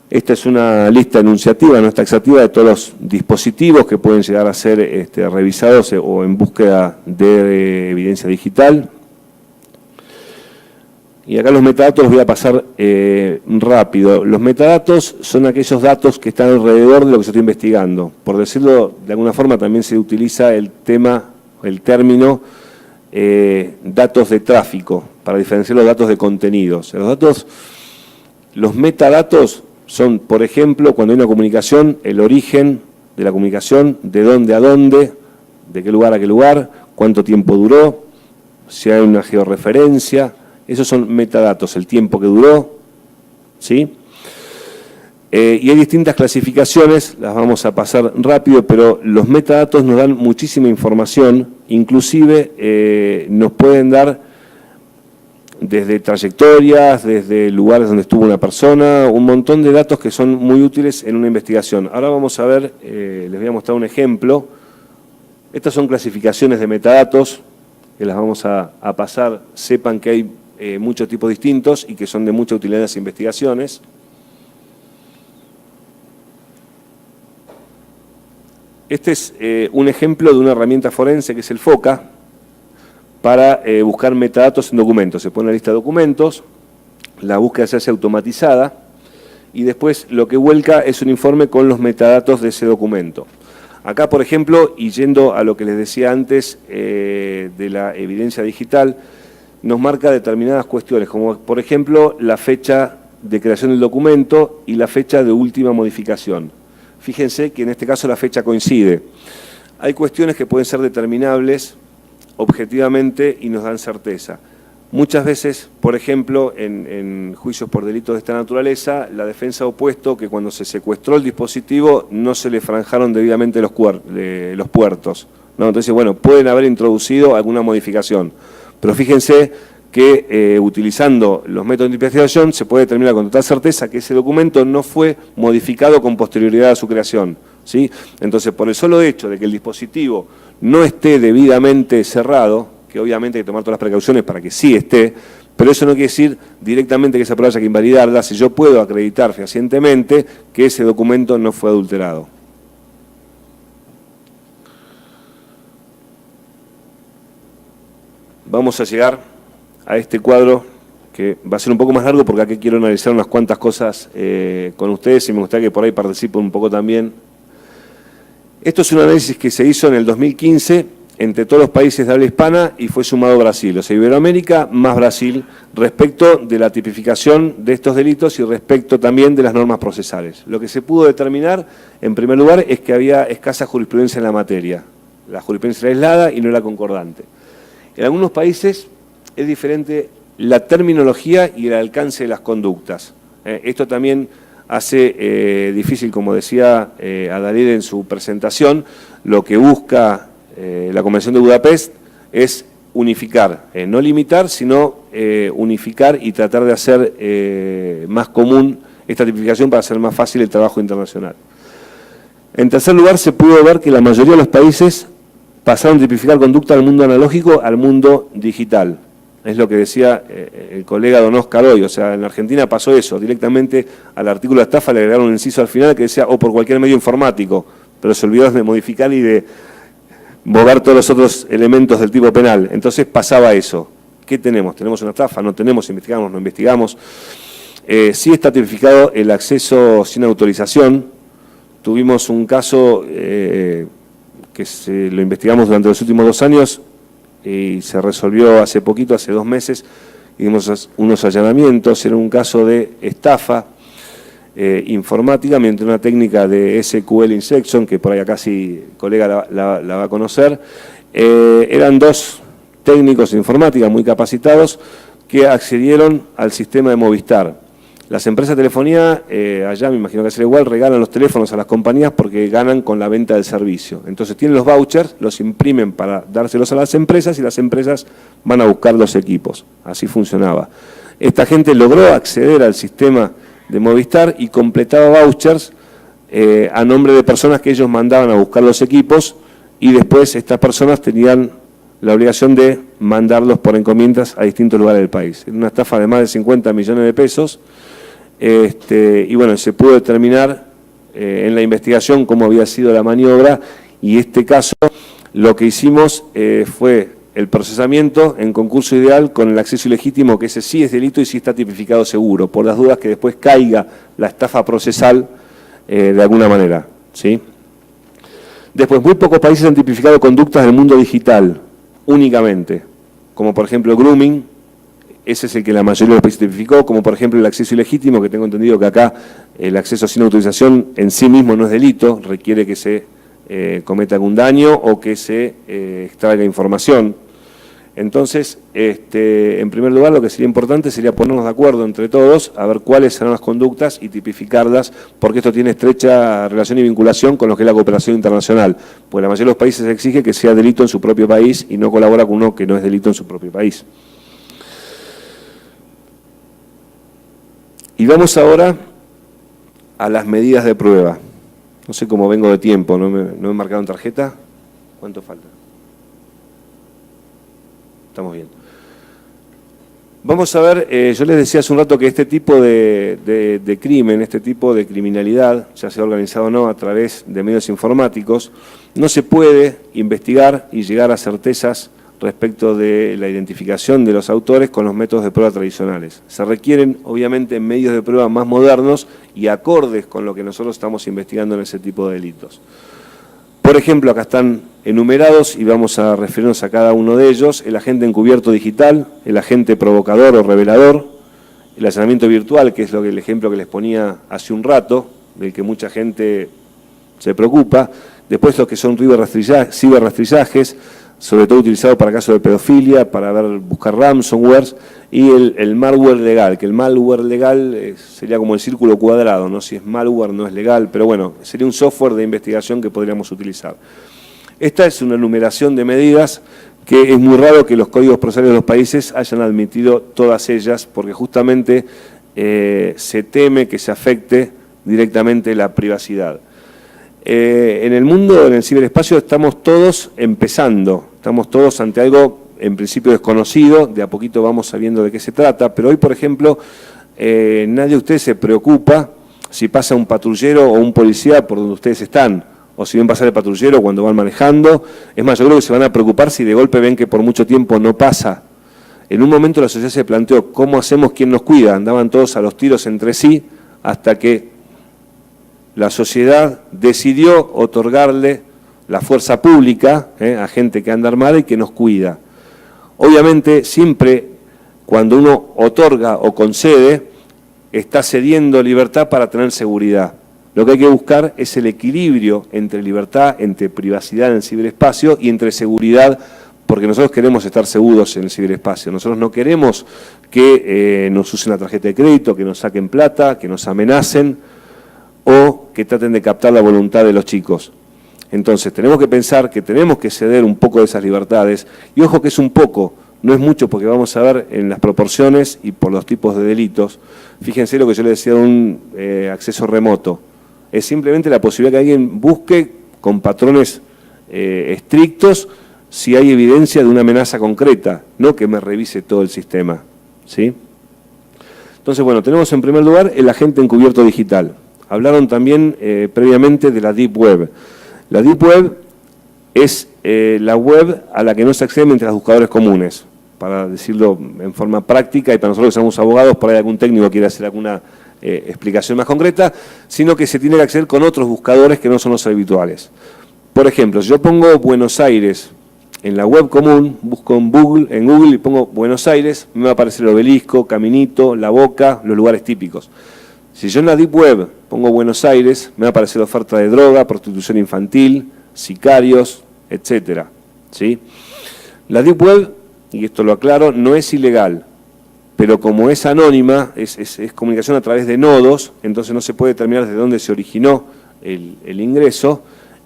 Esta es una lista enunciativa, no taxativa, de todos los dispositivos que pueden llegar a ser revisados o en búsqueda de evidencia digital. Y acá los metadatos los voy a pasar rápido. Los metadatos son aquellos datos que están alrededor de lo que se está investigando. Por decirlo de alguna forma, también se utiliza el término datos de tráfico, para diferenciar los datos de contenidos. Los metadatos son, por ejemplo, cuando hay una comunicación, el origen de la comunicación, de dónde a dónde, de qué lugar a qué lugar, cuánto tiempo duró, si hay una georreferencia. Esos son metadatos, el tiempo que duró, ¿sí? Y hay distintas clasificaciones, las vamos a pasar rápido, pero los metadatos nos dan muchísima información, inclusive nos pueden dar desde trayectorias, desde lugares donde estuvo una persona, un montón de datos que son muy útiles en una investigación. Ahora vamos a ver, les voy a mostrar un ejemplo. Estas son clasificaciones de metadatos que las vamos a pasar, sepan que hay muchos tipos distintos y que son de mucha utilidad en las investigaciones. Este es un ejemplo de una herramienta forense que es el FOCA para buscar metadatos en documentos. Se pone una lista de documentos, la búsqueda se hace automatizada y después lo que vuelca es un informe con los metadatos de ese documento. Acá, por ejemplo, y yendo a lo que les decía antes de la evidencia digital, nos marca determinadas cuestiones, como por ejemplo la fecha de creación del documento y la fecha de última modificación. Fíjense que en este caso la fecha coincide. Hay cuestiones que pueden ser determinables objetivamente y nos dan certeza. Muchas veces, por ejemplo, en juicios por delitos de esta naturaleza, la defensa ha opuesto que cuando se secuestró el dispositivo no se le franjaron debidamente los puertos, ¿no? Entonces, bueno, pueden haber introducido alguna modificación. Pero fíjense que utilizando los métodos de investigación se puede determinar con total certeza que ese documento no fue modificado con posterioridad a su creación, ¿sí? Entonces, por el solo hecho de que el dispositivo no esté debidamente cerrado, que obviamente hay que tomar todas las precauciones para que sí esté, pero eso no quiere decir directamente que esa prueba haya que invalidarla si yo puedo acreditar fehacientemente que ese documento no fue adulterado. Vamos a llegar a este cuadro que va a ser un poco más largo porque aquí quiero analizar unas cuantas cosas con ustedes y me gustaría que por ahí participen un poco también. Esto es un análisis que se hizo en el 2015 entre todos los países de habla hispana y fue sumado Brasil, o sea, Iberoamérica más Brasil, respecto de la tipificación de estos delitos y respecto también de las normas procesales. Lo que se pudo determinar, en primer lugar, es que había escasa jurisprudencia en la materia. La jurisprudencia era aislada y no era concordante. En algunos países es diferente la terminología y el alcance de las conductas. Esto también hace difícil, como decía Adalid en su presentación, lo que busca la Convención de Budapest es unificar, no limitar, sino unificar y tratar de hacer más común esta tipificación para hacer más fácil el trabajo internacional. En tercer lugar, se pudo ver que la mayoría de los países pasaron de tipificar conducta del mundo analógico al mundo digital. Es lo que decía el colega don Oscar hoy, o sea, en Argentina pasó eso, directamente al artículo de estafa le agregaron un inciso al final que decía o por cualquier medio informático, pero se olvidó de modificar y de mover todos los otros elementos del tipo penal. Entonces pasaba eso. ¿Qué tenemos? ¿Tenemos una estafa? ¿No tenemos? ¿Investigamos? ¿No investigamos? Sí está tipificado el acceso sin autorización. Tuvimos un caso que lo investigamos durante los últimos 2 años y se resolvió hace poquito, hace 2 meses. Hicimos unos allanamientos, era un caso de estafa informática mediante una técnica de SQL injection, que por ahí acá sí el colega la va a conocer. Eran 2 técnicos de informática muy capacitados que accedieron al sistema de Movistar. Las empresas de telefonía, allá me imagino que será igual, regalan los teléfonos a las compañías porque ganan con la venta del servicio. Entonces tienen los vouchers, los imprimen para dárselos a las empresas y las empresas van a buscar los equipos. Así funcionaba. Esta gente logró acceder al sistema de Movistar y completaba vouchers a nombre de personas que ellos mandaban a buscar los equipos y después estas personas tenían la obligación de mandarlos por encomiendas a distintos lugares del país. Era una estafa de más de 50 millones de pesos y bueno, se pudo determinar en la investigación cómo había sido la maniobra y este caso lo que hicimos fue el procesamiento en concurso ideal con el acceso ilegítimo, que ese sí es delito y sí está tipificado seguro, por las dudas que después caiga la estafa procesal de alguna manera, ¿sí? Después, muy pocos países han tipificado conductas del mundo digital, únicamente, como por ejemplo grooming, ese es el que la mayoría de los países tipificó, como por ejemplo el acceso ilegítimo, que tengo entendido que acá el acceso sin autorización en sí mismo no es delito, requiere que se cometa algún daño o que se extraiga información. Entonces, en primer lugar, lo que sería importante sería ponernos de acuerdo entre todos a ver cuáles serán las conductas y tipificarlas, porque esto tiene estrecha relación y vinculación con lo que es la cooperación internacional, porque la mayoría de los países exige que sea delito en su propio país y no colabora con uno que no es delito en su propio país. Y vamos ahora a las medidas de prueba. No sé cómo vengo de tiempo, ¿no me marcaron tarjeta? ¿Cuánto falta? estamos bien. Vamos a ver, yo les decía hace un rato que este tipo de crimen, este tipo de criminalidad, ya sea organizado o no a través de medios informáticos, no se puede investigar y llegar a certezas respecto de la identificación de los autores con los métodos de prueba tradicionales. Se requieren, obviamente, medios de prueba más modernos y acordes con lo que nosotros estamos investigando en ese tipo de delitos. Por ejemplo, acá están enumerados y vamos a referirnos a cada uno de ellos: el agente encubierto digital, el agente provocador o revelador, el allanamiento virtual, que es el ejemplo que les ponía hace un rato, del que mucha gente se preocupa, después los que son ciberrastrillajes, sobre todo utilizado para casos de pedofilia, para buscar ransomwares, y el malware legal, que el malware legal sería como el círculo cuadrado, ¿no? Si es malware no es legal, pero bueno, sería un software de investigación que podríamos utilizar. Esta es una enumeración de medidas que es muy raro que los códigos procesales de los países hayan admitido todas ellas, porque justamente se teme que se afecte directamente la privacidad. En el mundo, en el ciberespacio, estamos todos empezando, estamos todos ante algo en principio desconocido, de a poquito vamos sabiendo de qué se trata, pero hoy, por ejemplo, nadie de ustedes se preocupa si pasa un patrullero o un policía por donde ustedes están, o si ven pasar el patrullero cuando van manejando. Es más, yo creo que se van a preocupar si de golpe ven que por mucho tiempo no pasa. En un momento la sociedad se planteó, ¿cómo hacemos quién nos cuida? Andaban todos a los tiros entre sí, hasta que la sociedad decidió otorgarle la fuerza pública a gente que anda armada y que nos cuida. Obviamente, siempre cuando uno otorga o concede, está cediendo libertad para tener seguridad. Lo que hay que buscar es el equilibrio entre libertad, entre privacidad en el ciberespacio y entre seguridad, porque nosotros queremos estar seguros en el ciberespacio. Nosotros no queremos que nos usen la tarjeta de crédito, que nos saquen plata, que nos amenacen o que traten de captar la voluntad de los chicos. Entonces, tenemos que pensar que tenemos que ceder un poco de esas libertades, y ojo que es un poco, no es mucho, porque vamos a ver en las proporciones y por los tipos de delitos. Fíjense lo que yo les decía de un acceso remoto. Es simplemente la posibilidad que alguien busque con patrones estrictos si hay evidencia de una amenaza concreta, no que me revise todo el sistema, ¿sí? Entonces, bueno, tenemos en primer lugar el agente encubierto digital. Hablaron también previamente de la Deep Web. La Deep Web es la web a la que no se accede mediante los buscadores comunes, para decirlo en forma práctica, y para nosotros que somos abogados, por ahí algún técnico quiere hacer alguna explicación más concreta, sino que se tiene que acceder con otros buscadores que no son los habituales. Por ejemplo, si yo pongo Buenos Aires en la web común, busco en Google y pongo Buenos Aires, me va a aparecer el Obelisco, Caminito, La Boca, los lugares típicos. Si yo en la Deep Web pongo Buenos Aires, me va a aparecer oferta de droga, prostitución infantil, sicarios, etcétera, ¿sí? La Deep Web, y esto lo aclaro, no es ilegal, pero como es anónima, es comunicación a través de nodos, entonces no se puede determinar desde dónde se originó el ingreso.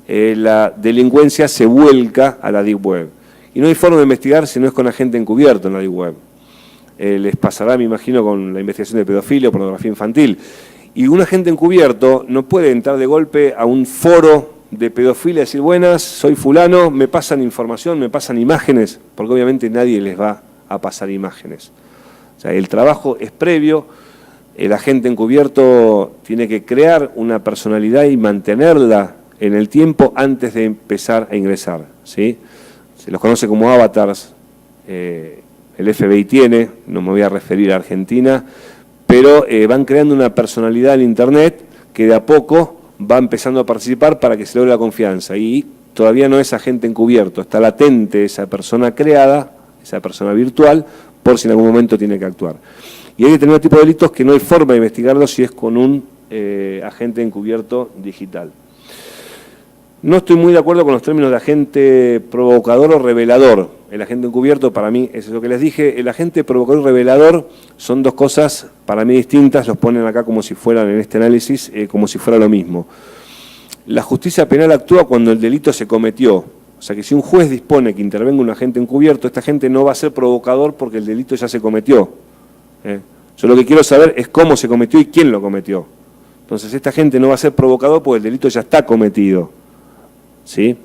La delincuencia se vuelca a la Deep Web. Y no hay forma de investigar si no es con agente encubierto en la Deep Web. Les pasará, me imagino, con la investigación de pedofilia o pornografía infantil. Y un agente encubierto no puede entrar de golpe a un foro de pedofilia y decir, buenas, soy fulano, me pasan información, me pasan imágenes, porque obviamente nadie les va a pasar imágenes. O sea, el trabajo es previo, el agente encubierto tiene que crear una personalidad y mantenerla en el tiempo antes de empezar a ingresar, ¿sí? Se los conoce como avatars, el FBI tiene, no me voy a referir a Argentina, pero van creando una personalidad en Internet que de a poco va empezando a participar para que se logre la confianza, y todavía no es agente encubierto, está latente esa persona creada, esa persona virtual, por si en algún momento tiene que actuar. Y hay determinados tipos de delitos que no hay forma de investigarlos si es con un agente encubierto digital. No estoy muy de acuerdo con los términos de agente provocador o revelador. El agente encubierto, para mí, eso es lo que les dije. El agente provocador y revelador son dos cosas para mí distintas, los ponen acá como si fueran, en este análisis, como si fuera lo mismo. La justicia penal actúa cuando el delito se cometió. O sea que si un juez dispone que intervenga un agente encubierto, esta gente no va a ser provocador porque el delito ya se cometió. Yo lo que quiero saber es cómo se cometió y quién lo cometió. Entonces esta gente no va a ser provocador porque el delito ya está cometido, ¿sí?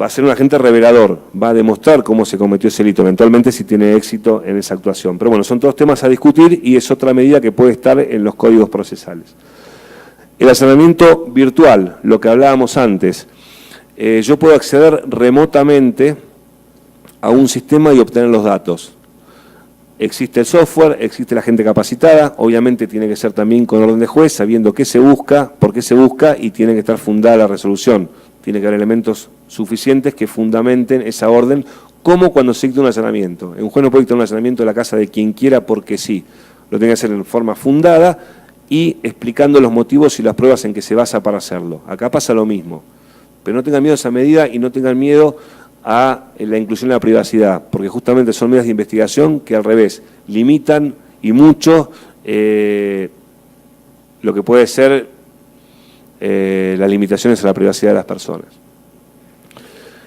va a ser un agente revelador, va a demostrar cómo se cometió ese delito, eventualmente si tiene éxito en esa actuación. Pero bueno, son todos temas a discutir y es otra medida que puede estar en los códigos procesales. El allanamiento virtual, lo que hablábamos antes. Yo puedo acceder remotamente a un sistema y obtener los datos. Existe el software, existe la gente capacitada, obviamente tiene que ser también con orden de juez, sabiendo qué se busca, por qué se busca y tiene que estar fundada la resolución. Tiene que haber elementos suficientes que fundamenten esa orden, como cuando se dicta un allanamiento. Un juez no puede dictar un allanamiento de la casa de quien quiera porque sí. Lo tiene que hacer en forma fundada y explicando los motivos y las pruebas en que se basa para hacerlo. Acá pasa lo mismo. Pero no tengan miedo a esa medida y no tengan miedo a la inclusión de la privacidad, porque justamente son medidas de investigación que al revés limitan y mucho lo que puede ser las limitaciones a la privacidad de las personas.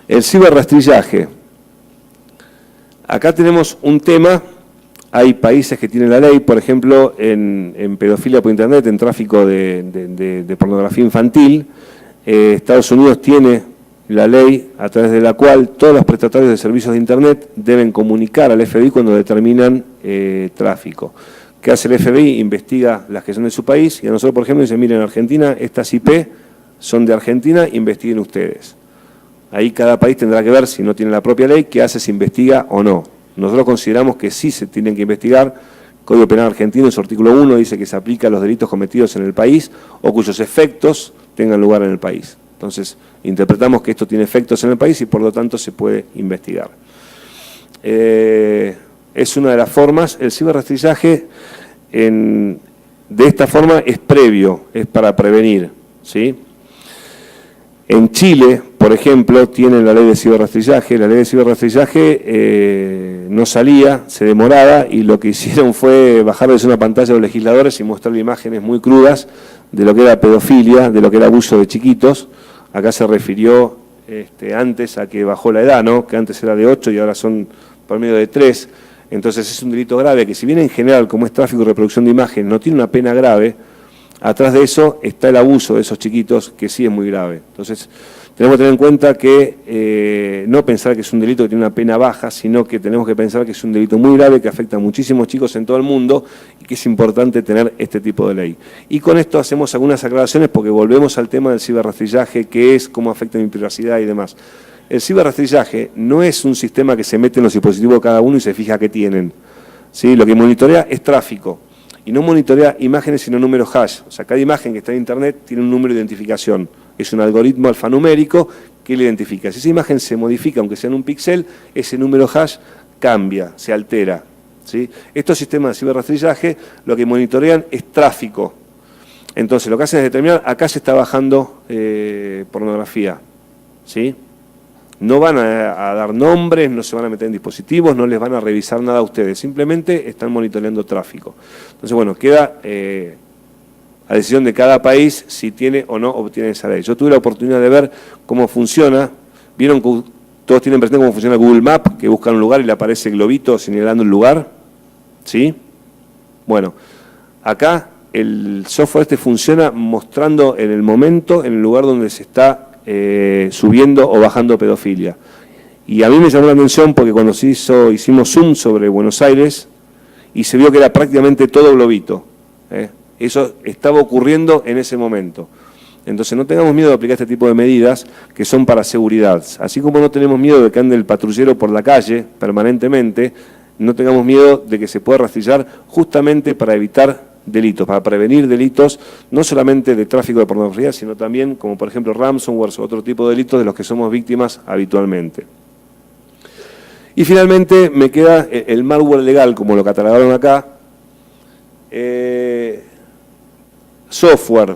El ciberrastrillaje. Acá tenemos un tema, hay países que tienen la ley, por ejemplo, en pedofilia por internet, en tráfico de pornografía infantil. Estados Unidos tiene la ley a través de la cual todos los prestatarios de servicios de internet deben comunicar al FBI cuando determinan tráfico. ¿Qué hace el FBI? Investiga las que son de su país y a nosotros, por ejemplo, dice, miren, en Argentina estas IP son de Argentina, investiguen ustedes. Ahí cada país tendrá que ver, si no tiene la propia ley, qué hace, si investiga o no. Nosotros consideramos que sí se tienen que investigar. Código Penal argentino, en su artículo 1, dice que se aplica a los delitos cometidos en el país o cuyos efectos tengan lugar en el país. Entonces, interpretamos que esto tiene efectos en el país y por lo tanto se puede investigar. Es una de las formas. El ciberrastrillaje de esta forma es previo, es para prevenir, ¿sí? En Chile, por ejemplo, tienen la ley de ciberrastrillaje. La ley de ciberrastrillaje no salía, se demoraba y lo que hicieron fue bajarles una pantalla a los legisladores y mostrarle imágenes muy crudas de lo que era pedofilia, de lo que era abuso de chiquitos. Acá se refirió antes a que bajó la edad, ¿no? Que antes era de 8 y ahora son por medio de 3. Entonces es un delito grave que si bien en general, como es tráfico y reproducción de imagen, no tiene una pena grave, atrás de eso está el abuso de esos chiquitos que sí es muy grave. Entonces tenemos que tener en cuenta que no pensar que es un delito que tiene una pena baja, sino que tenemos que pensar que es un delito muy grave que afecta a muchísimos chicos en todo el mundo y que es importante tener este tipo de ley. Y con esto hacemos algunas aclaraciones porque volvemos al tema del ciberrastrillaje, qué es, cómo afecta mi privacidad y demás. El ciberrastrillaje no es un sistema que se mete en los dispositivos de cada uno y se fija qué tienen, ¿sí? Lo que monitorea es tráfico. Y no monitorea imágenes, sino números hash. O sea, cada imagen que está en Internet tiene un número de identificación. Es un algoritmo alfanumérico que le identifica. Si esa imagen se modifica, aunque sea en un píxel, ese número hash cambia, se altera, ¿sí? Estos sistemas de ciberrastrillaje lo que monitorean es tráfico. Entonces, lo que hacen es determinar, acá se está bajando pornografía, ¿sí? No van a dar nombres, no se van a meter en dispositivos, no les van a revisar nada a ustedes, simplemente están monitoreando tráfico. Entonces, bueno, queda a decisión de cada país si tiene o no obtiene esa ley. Yo tuve la oportunidad de ver cómo funciona. Vieron que todos tienen presente cómo funciona Google Maps, que buscan un lugar y le aparece el globito señalando el lugar, ¿sí? Bueno, acá el software funciona mostrando en el momento, en el lugar donde se está subiendo o bajando pedofilia. Y a mí me llamó la atención porque cuando hicimos zoom sobre Buenos Aires y se vio que era prácticamente todo globito. Eso estaba ocurriendo en ese momento. Entonces no tengamos miedo de aplicar este tipo de medidas que son para seguridad. Así como no tenemos miedo de que ande el patrullero por la calle permanentemente, no tengamos miedo de que se pueda rastrillar justamente para evitar delitos, para prevenir delitos, no solamente de tráfico de pornografía, sino también, como por ejemplo ransomware o otro tipo de delitos de los que somos víctimas habitualmente. Y finalmente me queda el malware legal, como lo catalogaron acá. Software,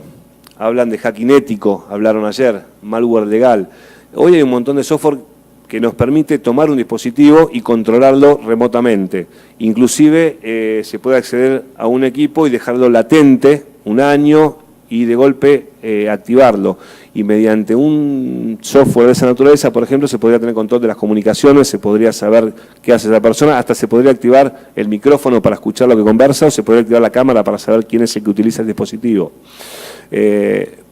hablan de hacking ético, hablaron ayer, malware legal. Hoy hay un montón de software que nos permite tomar un dispositivo y controlarlo remotamente. Inclusive se puede acceder a un equipo y dejarlo latente un año y de golpe activarlo. Y mediante un software de esa naturaleza, por ejemplo, se podría tener control de las comunicaciones, se podría saber qué hace esa persona, hasta se podría activar el micrófono para escuchar lo que conversa o se podría activar la cámara para saber quién es el que utiliza el dispositivo.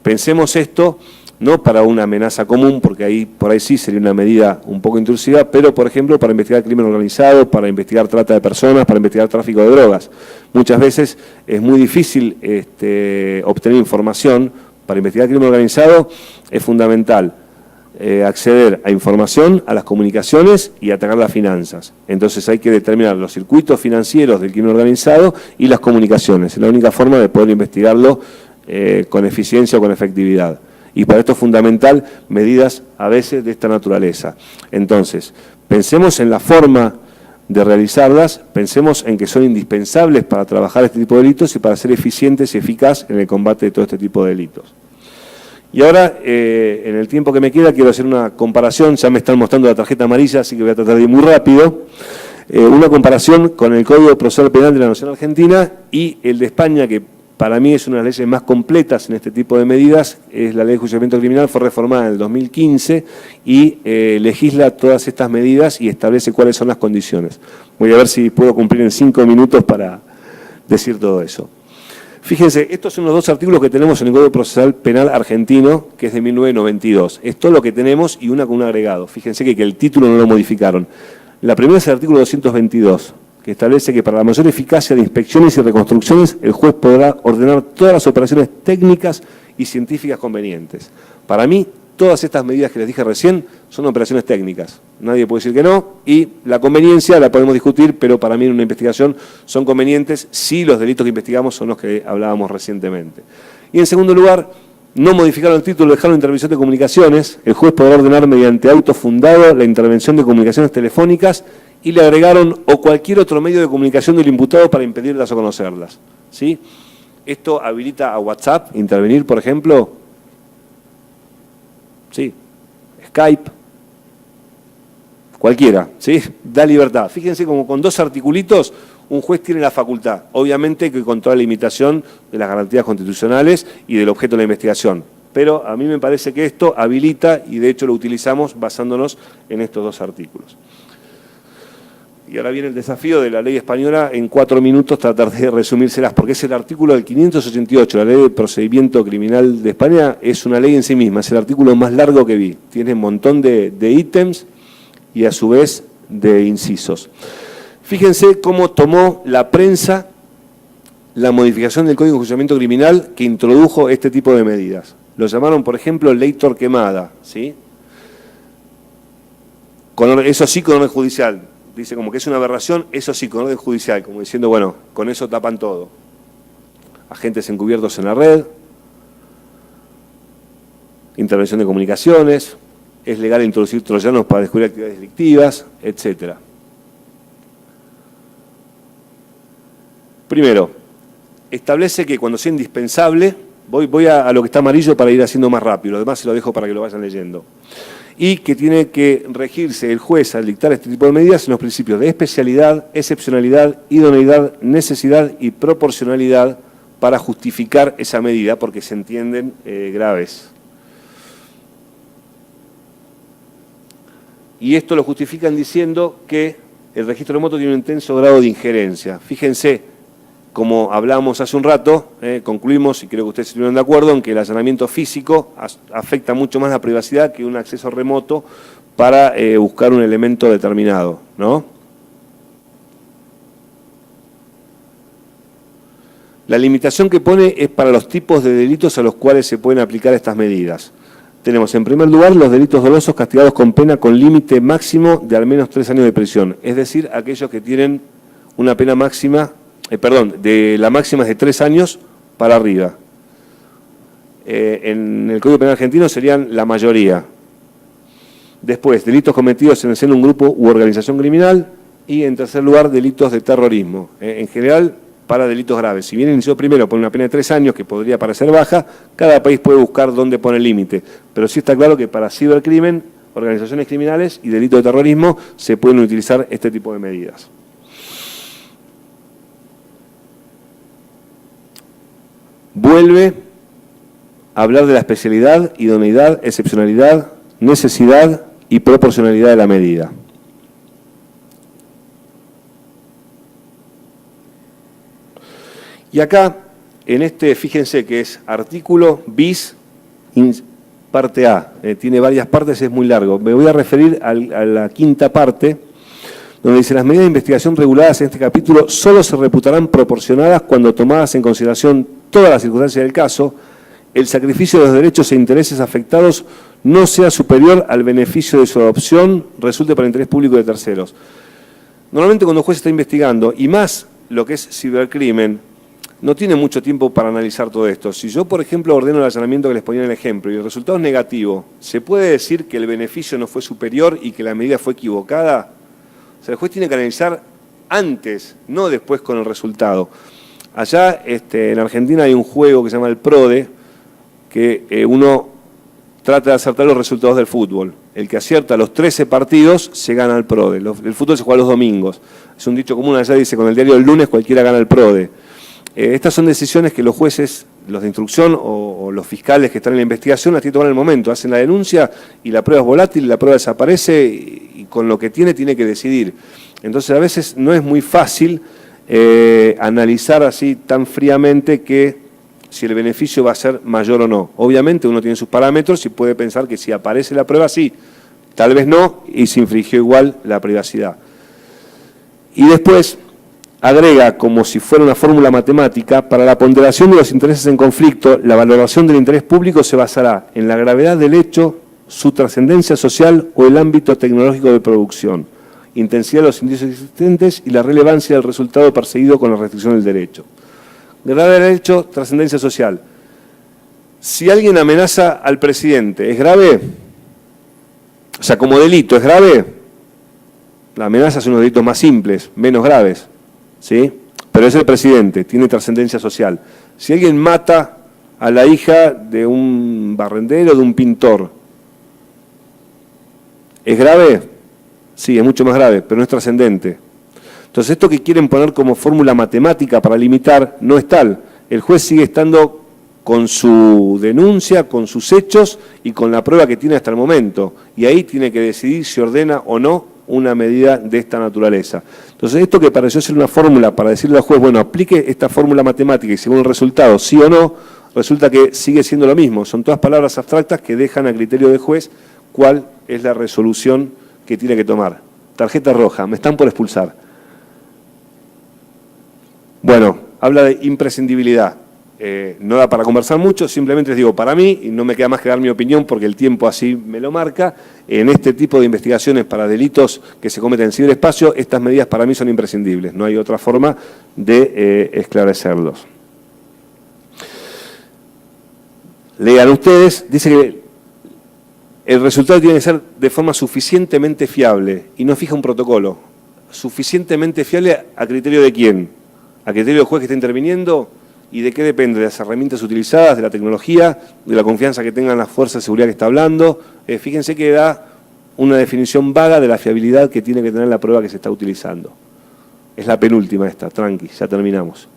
Pensemos esto no para una amenaza común, porque ahí por ahí sí sería una medida un poco intrusiva, pero por ejemplo para investigar crimen organizado, para investigar trata de personas, para investigar tráfico de drogas. Muchas veces es muy difícil obtener información. Para investigar crimen organizado es fundamental acceder a información, a las comunicaciones y atacar las finanzas. Entonces hay que determinar los circuitos financieros del crimen organizado y las comunicaciones. Es la única forma de poder investigarlo con eficiencia o con efectividad. Y para esto es fundamental medidas a veces de esta naturaleza. Entonces, pensemos en la forma de realizarlas, pensemos en que son indispensables para trabajar este tipo de delitos y para ser eficientes y eficaz en el combate de todo este tipo de delitos. Y ahora, en el tiempo que me queda, quiero hacer una comparación. Ya me están mostrando la tarjeta amarilla, así que voy a tratar de ir muy rápido. Una comparación con el Código Procesal Penal de la Nación Argentina y el de España, que para mí es una de las leyes más completas en este tipo de medidas. Es la Ley de Enjuiciamiento Criminal, fue reformada en el 2015 y legisla todas estas medidas y establece cuáles son las condiciones. Voy a ver si puedo cumplir en 5 minutos para decir todo eso. Fíjense, estos son los dos artículos que tenemos en el Código Procesal Penal argentino, que es de 1992. Es todo lo que tenemos y una con un agregado. Fíjense que el título no lo modificaron. La primera es el artículo 222, que establece que para la mayor eficacia de inspecciones y reconstrucciones, el juez podrá ordenar todas las operaciones técnicas y científicas convenientes. Para mí, todas estas medidas que les dije recién son operaciones técnicas. Nadie puede decir que no, y la conveniencia la podemos discutir, pero para mí en una investigación son convenientes si los delitos que investigamos son los que hablábamos recientemente. Y en segundo lugar, no modificaron el título, dejaron intervención de comunicaciones. El juez podrá ordenar mediante auto fundado la intervención de comunicaciones telefónicas y le agregaron o cualquier otro medio de comunicación del imputado para impedirlas o conocerlas. ¿Sí? Esto habilita a WhatsApp intervenir, por ejemplo. Sí, Skype, cualquiera, ¿sí? Da libertad. Fíjense como con dos articulitos un juez tiene la facultad, obviamente que con toda la limitación de las garantías constitucionales y del objeto de la investigación. Pero a mí me parece que esto habilita y de hecho lo utilizamos basándonos en estos dos artículos. Y ahora viene el desafío de la ley española, en 4 minutos tratar de resumírselas, porque es el artículo del 588, la ley de procedimiento criminal de España, es una ley en sí misma, es el artículo más largo que vi. Tiene un montón de ítems y a su vez de incisos. Fíjense cómo tomó la prensa la modificación del Código de Enjuiciamiento Criminal que introdujo este tipo de medidas. Lo llamaron, por ejemplo, ley Torquemada, ¿sí? Eso sí, con orden judicial. Dice como que es una aberración, eso sí, con orden judicial, como diciendo, bueno, con eso tapan todo. Agentes encubiertos en la red, intervención de comunicaciones, es legal introducir troyanos para descubrir actividades delictivas, etc. Primero, establece que cuando sea indispensable, voy a lo que está amarillo para ir haciendo más rápido, lo demás se lo dejo para que lo vayan leyendo. Y que tiene que regirse el juez al dictar este tipo de medidas en los principios de especialidad, excepcionalidad, idoneidad, necesidad y proporcionalidad para justificar esa medida, porque se entienden graves. Y esto lo justifican diciendo que el registro remoto tiene un intenso grado de injerencia. Fíjense, como hablábamos hace un rato, concluimos, y creo que ustedes estuvieron de acuerdo, en que el allanamiento físico afecta mucho más la privacidad que un acceso remoto para buscar un elemento determinado, ¿no? La limitación que pone es para los tipos de delitos a los cuales se pueden aplicar estas medidas. Tenemos, en primer lugar, los delitos dolosos castigados con pena con límite máximo de al menos 3 años de prisión, es decir, aquellos que tienen una pena máxima, de la máxima es de 3 años para arriba. En el Código Penal argentino serían la mayoría. Después, delitos cometidos en el seno de un grupo u organización criminal. Y, en tercer lugar, delitos de terrorismo. En general, para delitos graves. Si bien inició primero por una pena de 3 años, que podría parecer baja, cada país puede buscar dónde pone el límite. Pero sí está claro que para cibercrimen, organizaciones criminales y delitos de terrorismo se pueden utilizar este tipo de medidas. Vuelve a hablar de la especialidad, idoneidad, excepcionalidad, necesidad y proporcionalidad de la medida. Y acá, en este, fíjense que es artículo bis parte A. Tiene varias partes, es muy largo. Me voy a referir a la quinta parte, donde dice: las medidas de investigación reguladas en este capítulo solo se reputarán proporcionadas cuando, tomadas en consideración todas las circunstancias del caso, el sacrificio de los derechos e intereses afectados no sea superior al beneficio de su adopción, resulte para el interés público de terceros. Normalmente cuando un juez está investigando, y más lo que es cibercrimen, no tiene mucho tiempo para analizar todo esto. Si yo, por ejemplo, ordeno el allanamiento que les ponía en el ejemplo y el resultado es negativo, ¿se puede decir que el beneficio no fue superior y que la medida fue equivocada? O sea, el juez tiene que analizar antes, no después con el resultado. Allá en Argentina hay un juego que se llama el PRODE, que uno trata de acertar los resultados del fútbol. El que acierta los 13 partidos se gana el PRODE. El fútbol se juega los domingos. Es un dicho común, allá dice: con el diario del lunes cualquiera gana el PRODE. Estas son decisiones que los jueces, los de instrucción o los fiscales que están en la investigación, las tienen que tomar en el momento. Hacen la denuncia y la prueba es volátil, la prueba desaparece y con lo que tiene que decidir. Entonces a veces no es muy fácil analizar así tan fríamente que si el beneficio va a ser mayor o no. Obviamente uno tiene sus parámetros y puede pensar que si aparece la prueba sí, tal vez no, y se infringió igual la privacidad. Y después agrega, como si fuera una fórmula matemática: para la ponderación de los intereses en conflicto, la valoración del interés público se basará en la gravedad del hecho, su trascendencia social o el ámbito tecnológico de producción, intensidad de los indicios existentes y la relevancia del resultado perseguido con la restricción del derecho. Gravedad del hecho, trascendencia social. Si alguien amenaza al presidente, ¿es grave? O sea, como delito, ¿es grave? La amenaza es unos delitos más simples, menos graves, ¿sí? Pero es el presidente, tiene trascendencia social. Si alguien mata a la hija de un barrendero, de un pintor, ¿es grave? Sí, es mucho más grave, pero no es trascendente. Entonces, esto que quieren poner como fórmula matemática para limitar no es tal. El juez sigue estando con su denuncia, con sus hechos y con la prueba que tiene hasta el momento. Y ahí tiene que decidir si ordena o no una medida de esta naturaleza. Entonces, esto que pareció ser una fórmula para decirle al juez, bueno, aplique esta fórmula matemática y según el resultado, sí o no, resulta que sigue siendo lo mismo. Son todas palabras abstractas que dejan a criterio del juez cuál es la resolución que tiene que tomar. Tarjeta roja, me están por expulsar. Bueno, habla de imprescindibilidad. No da para conversar mucho, simplemente les digo, para mí, y no me queda más que dar mi opinión porque el tiempo así me lo marca, en este tipo de investigaciones para delitos que se cometen en ciberespacio, estas medidas para mí son imprescindibles. No hay otra forma de esclarecerlos. Lean ustedes, dice que el resultado tiene que ser de forma suficientemente fiable y no fija un protocolo. ¿Suficientemente fiable a criterio de quién? ¿A criterio del juez que está interviniendo? ¿Y de qué depende? ¿De las herramientas utilizadas, de la tecnología, de la confianza que tengan las fuerzas de seguridad que está hablando? Fíjense que da una definición vaga de la fiabilidad que tiene que tener la prueba que se está utilizando. Es la penúltima esta, tranqui, ya terminamos.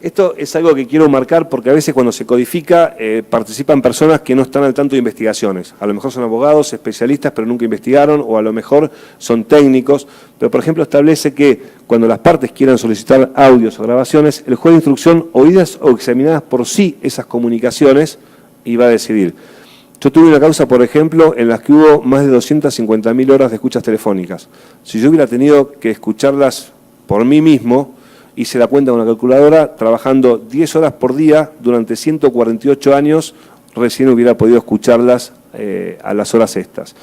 Esto es algo que quiero marcar porque a veces cuando se codifica participan personas que no están al tanto de investigaciones. A lo mejor son abogados, especialistas, pero nunca investigaron, o a lo mejor son técnicos. Pero, por ejemplo, establece que cuando las partes quieran solicitar audios o grabaciones, el juez de instrucción, oídas o examinadas por sí esas comunicaciones, iba a decidir. Yo tuve una causa, por ejemplo, en las que hubo más de 250.000 horas de escuchas telefónicas. Si yo hubiera tenido que escucharlas por mí mismo, hice la cuenta con una calculadora, trabajando 10 horas por día durante 148 años, recién hubiera podido escucharlas a las horas estas.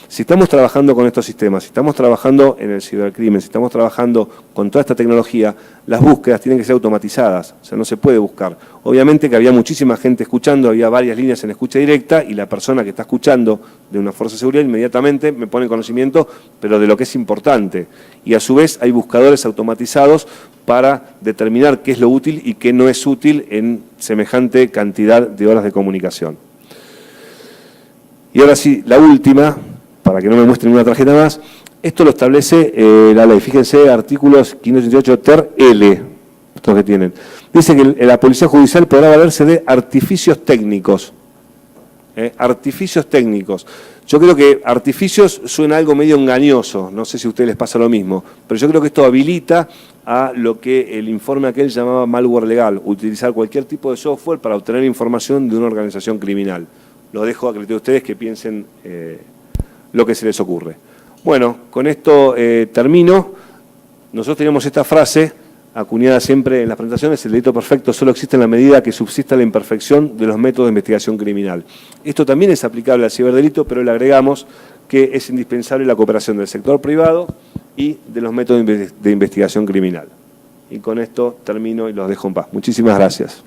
Si estamos trabajando con estos sistemas, si estamos trabajando en el cibercrimen, si estamos trabajando con toda esta tecnología, las búsquedas tienen que ser automatizadas, o sea, no se puede buscar. Obviamente que había muchísima gente escuchando, había varias líneas en escucha directa y la persona que está escuchando de una fuerza de seguridad inmediatamente me pone conocimiento, pero de lo que es importante. Y a su vez hay buscadores automatizados para determinar qué es lo útil y qué no es útil en semejante cantidad de horas de comunicación. Y ahora sí, la última, para que no me muestren una tarjeta más, esto lo establece la ley. Fíjense, artículos 588 ter L, estos que tienen. Dice que la Policía Judicial podrá valerse de artificios técnicos. Artificios técnicos. Yo creo que artificios suena algo medio engañoso, no sé si a ustedes les pasa lo mismo, pero yo creo que esto habilita a lo que el informe aquel llamaba malware legal, utilizar cualquier tipo de software para obtener información de una organización criminal. los dejo a criterio de ustedes que piensen lo que se les ocurre. Bueno, con esto termino. Nosotros tenemos esta frase acuñada siempre en las presentaciones: el delito perfecto solo existe en la medida que subsista la imperfección de los métodos de investigación criminal. Esto también es aplicable al ciberdelito, pero le agregamos que es indispensable la cooperación del sector privado y de los métodos de investigación criminal. Y con esto termino y los dejo en paz. Muchísimas gracias.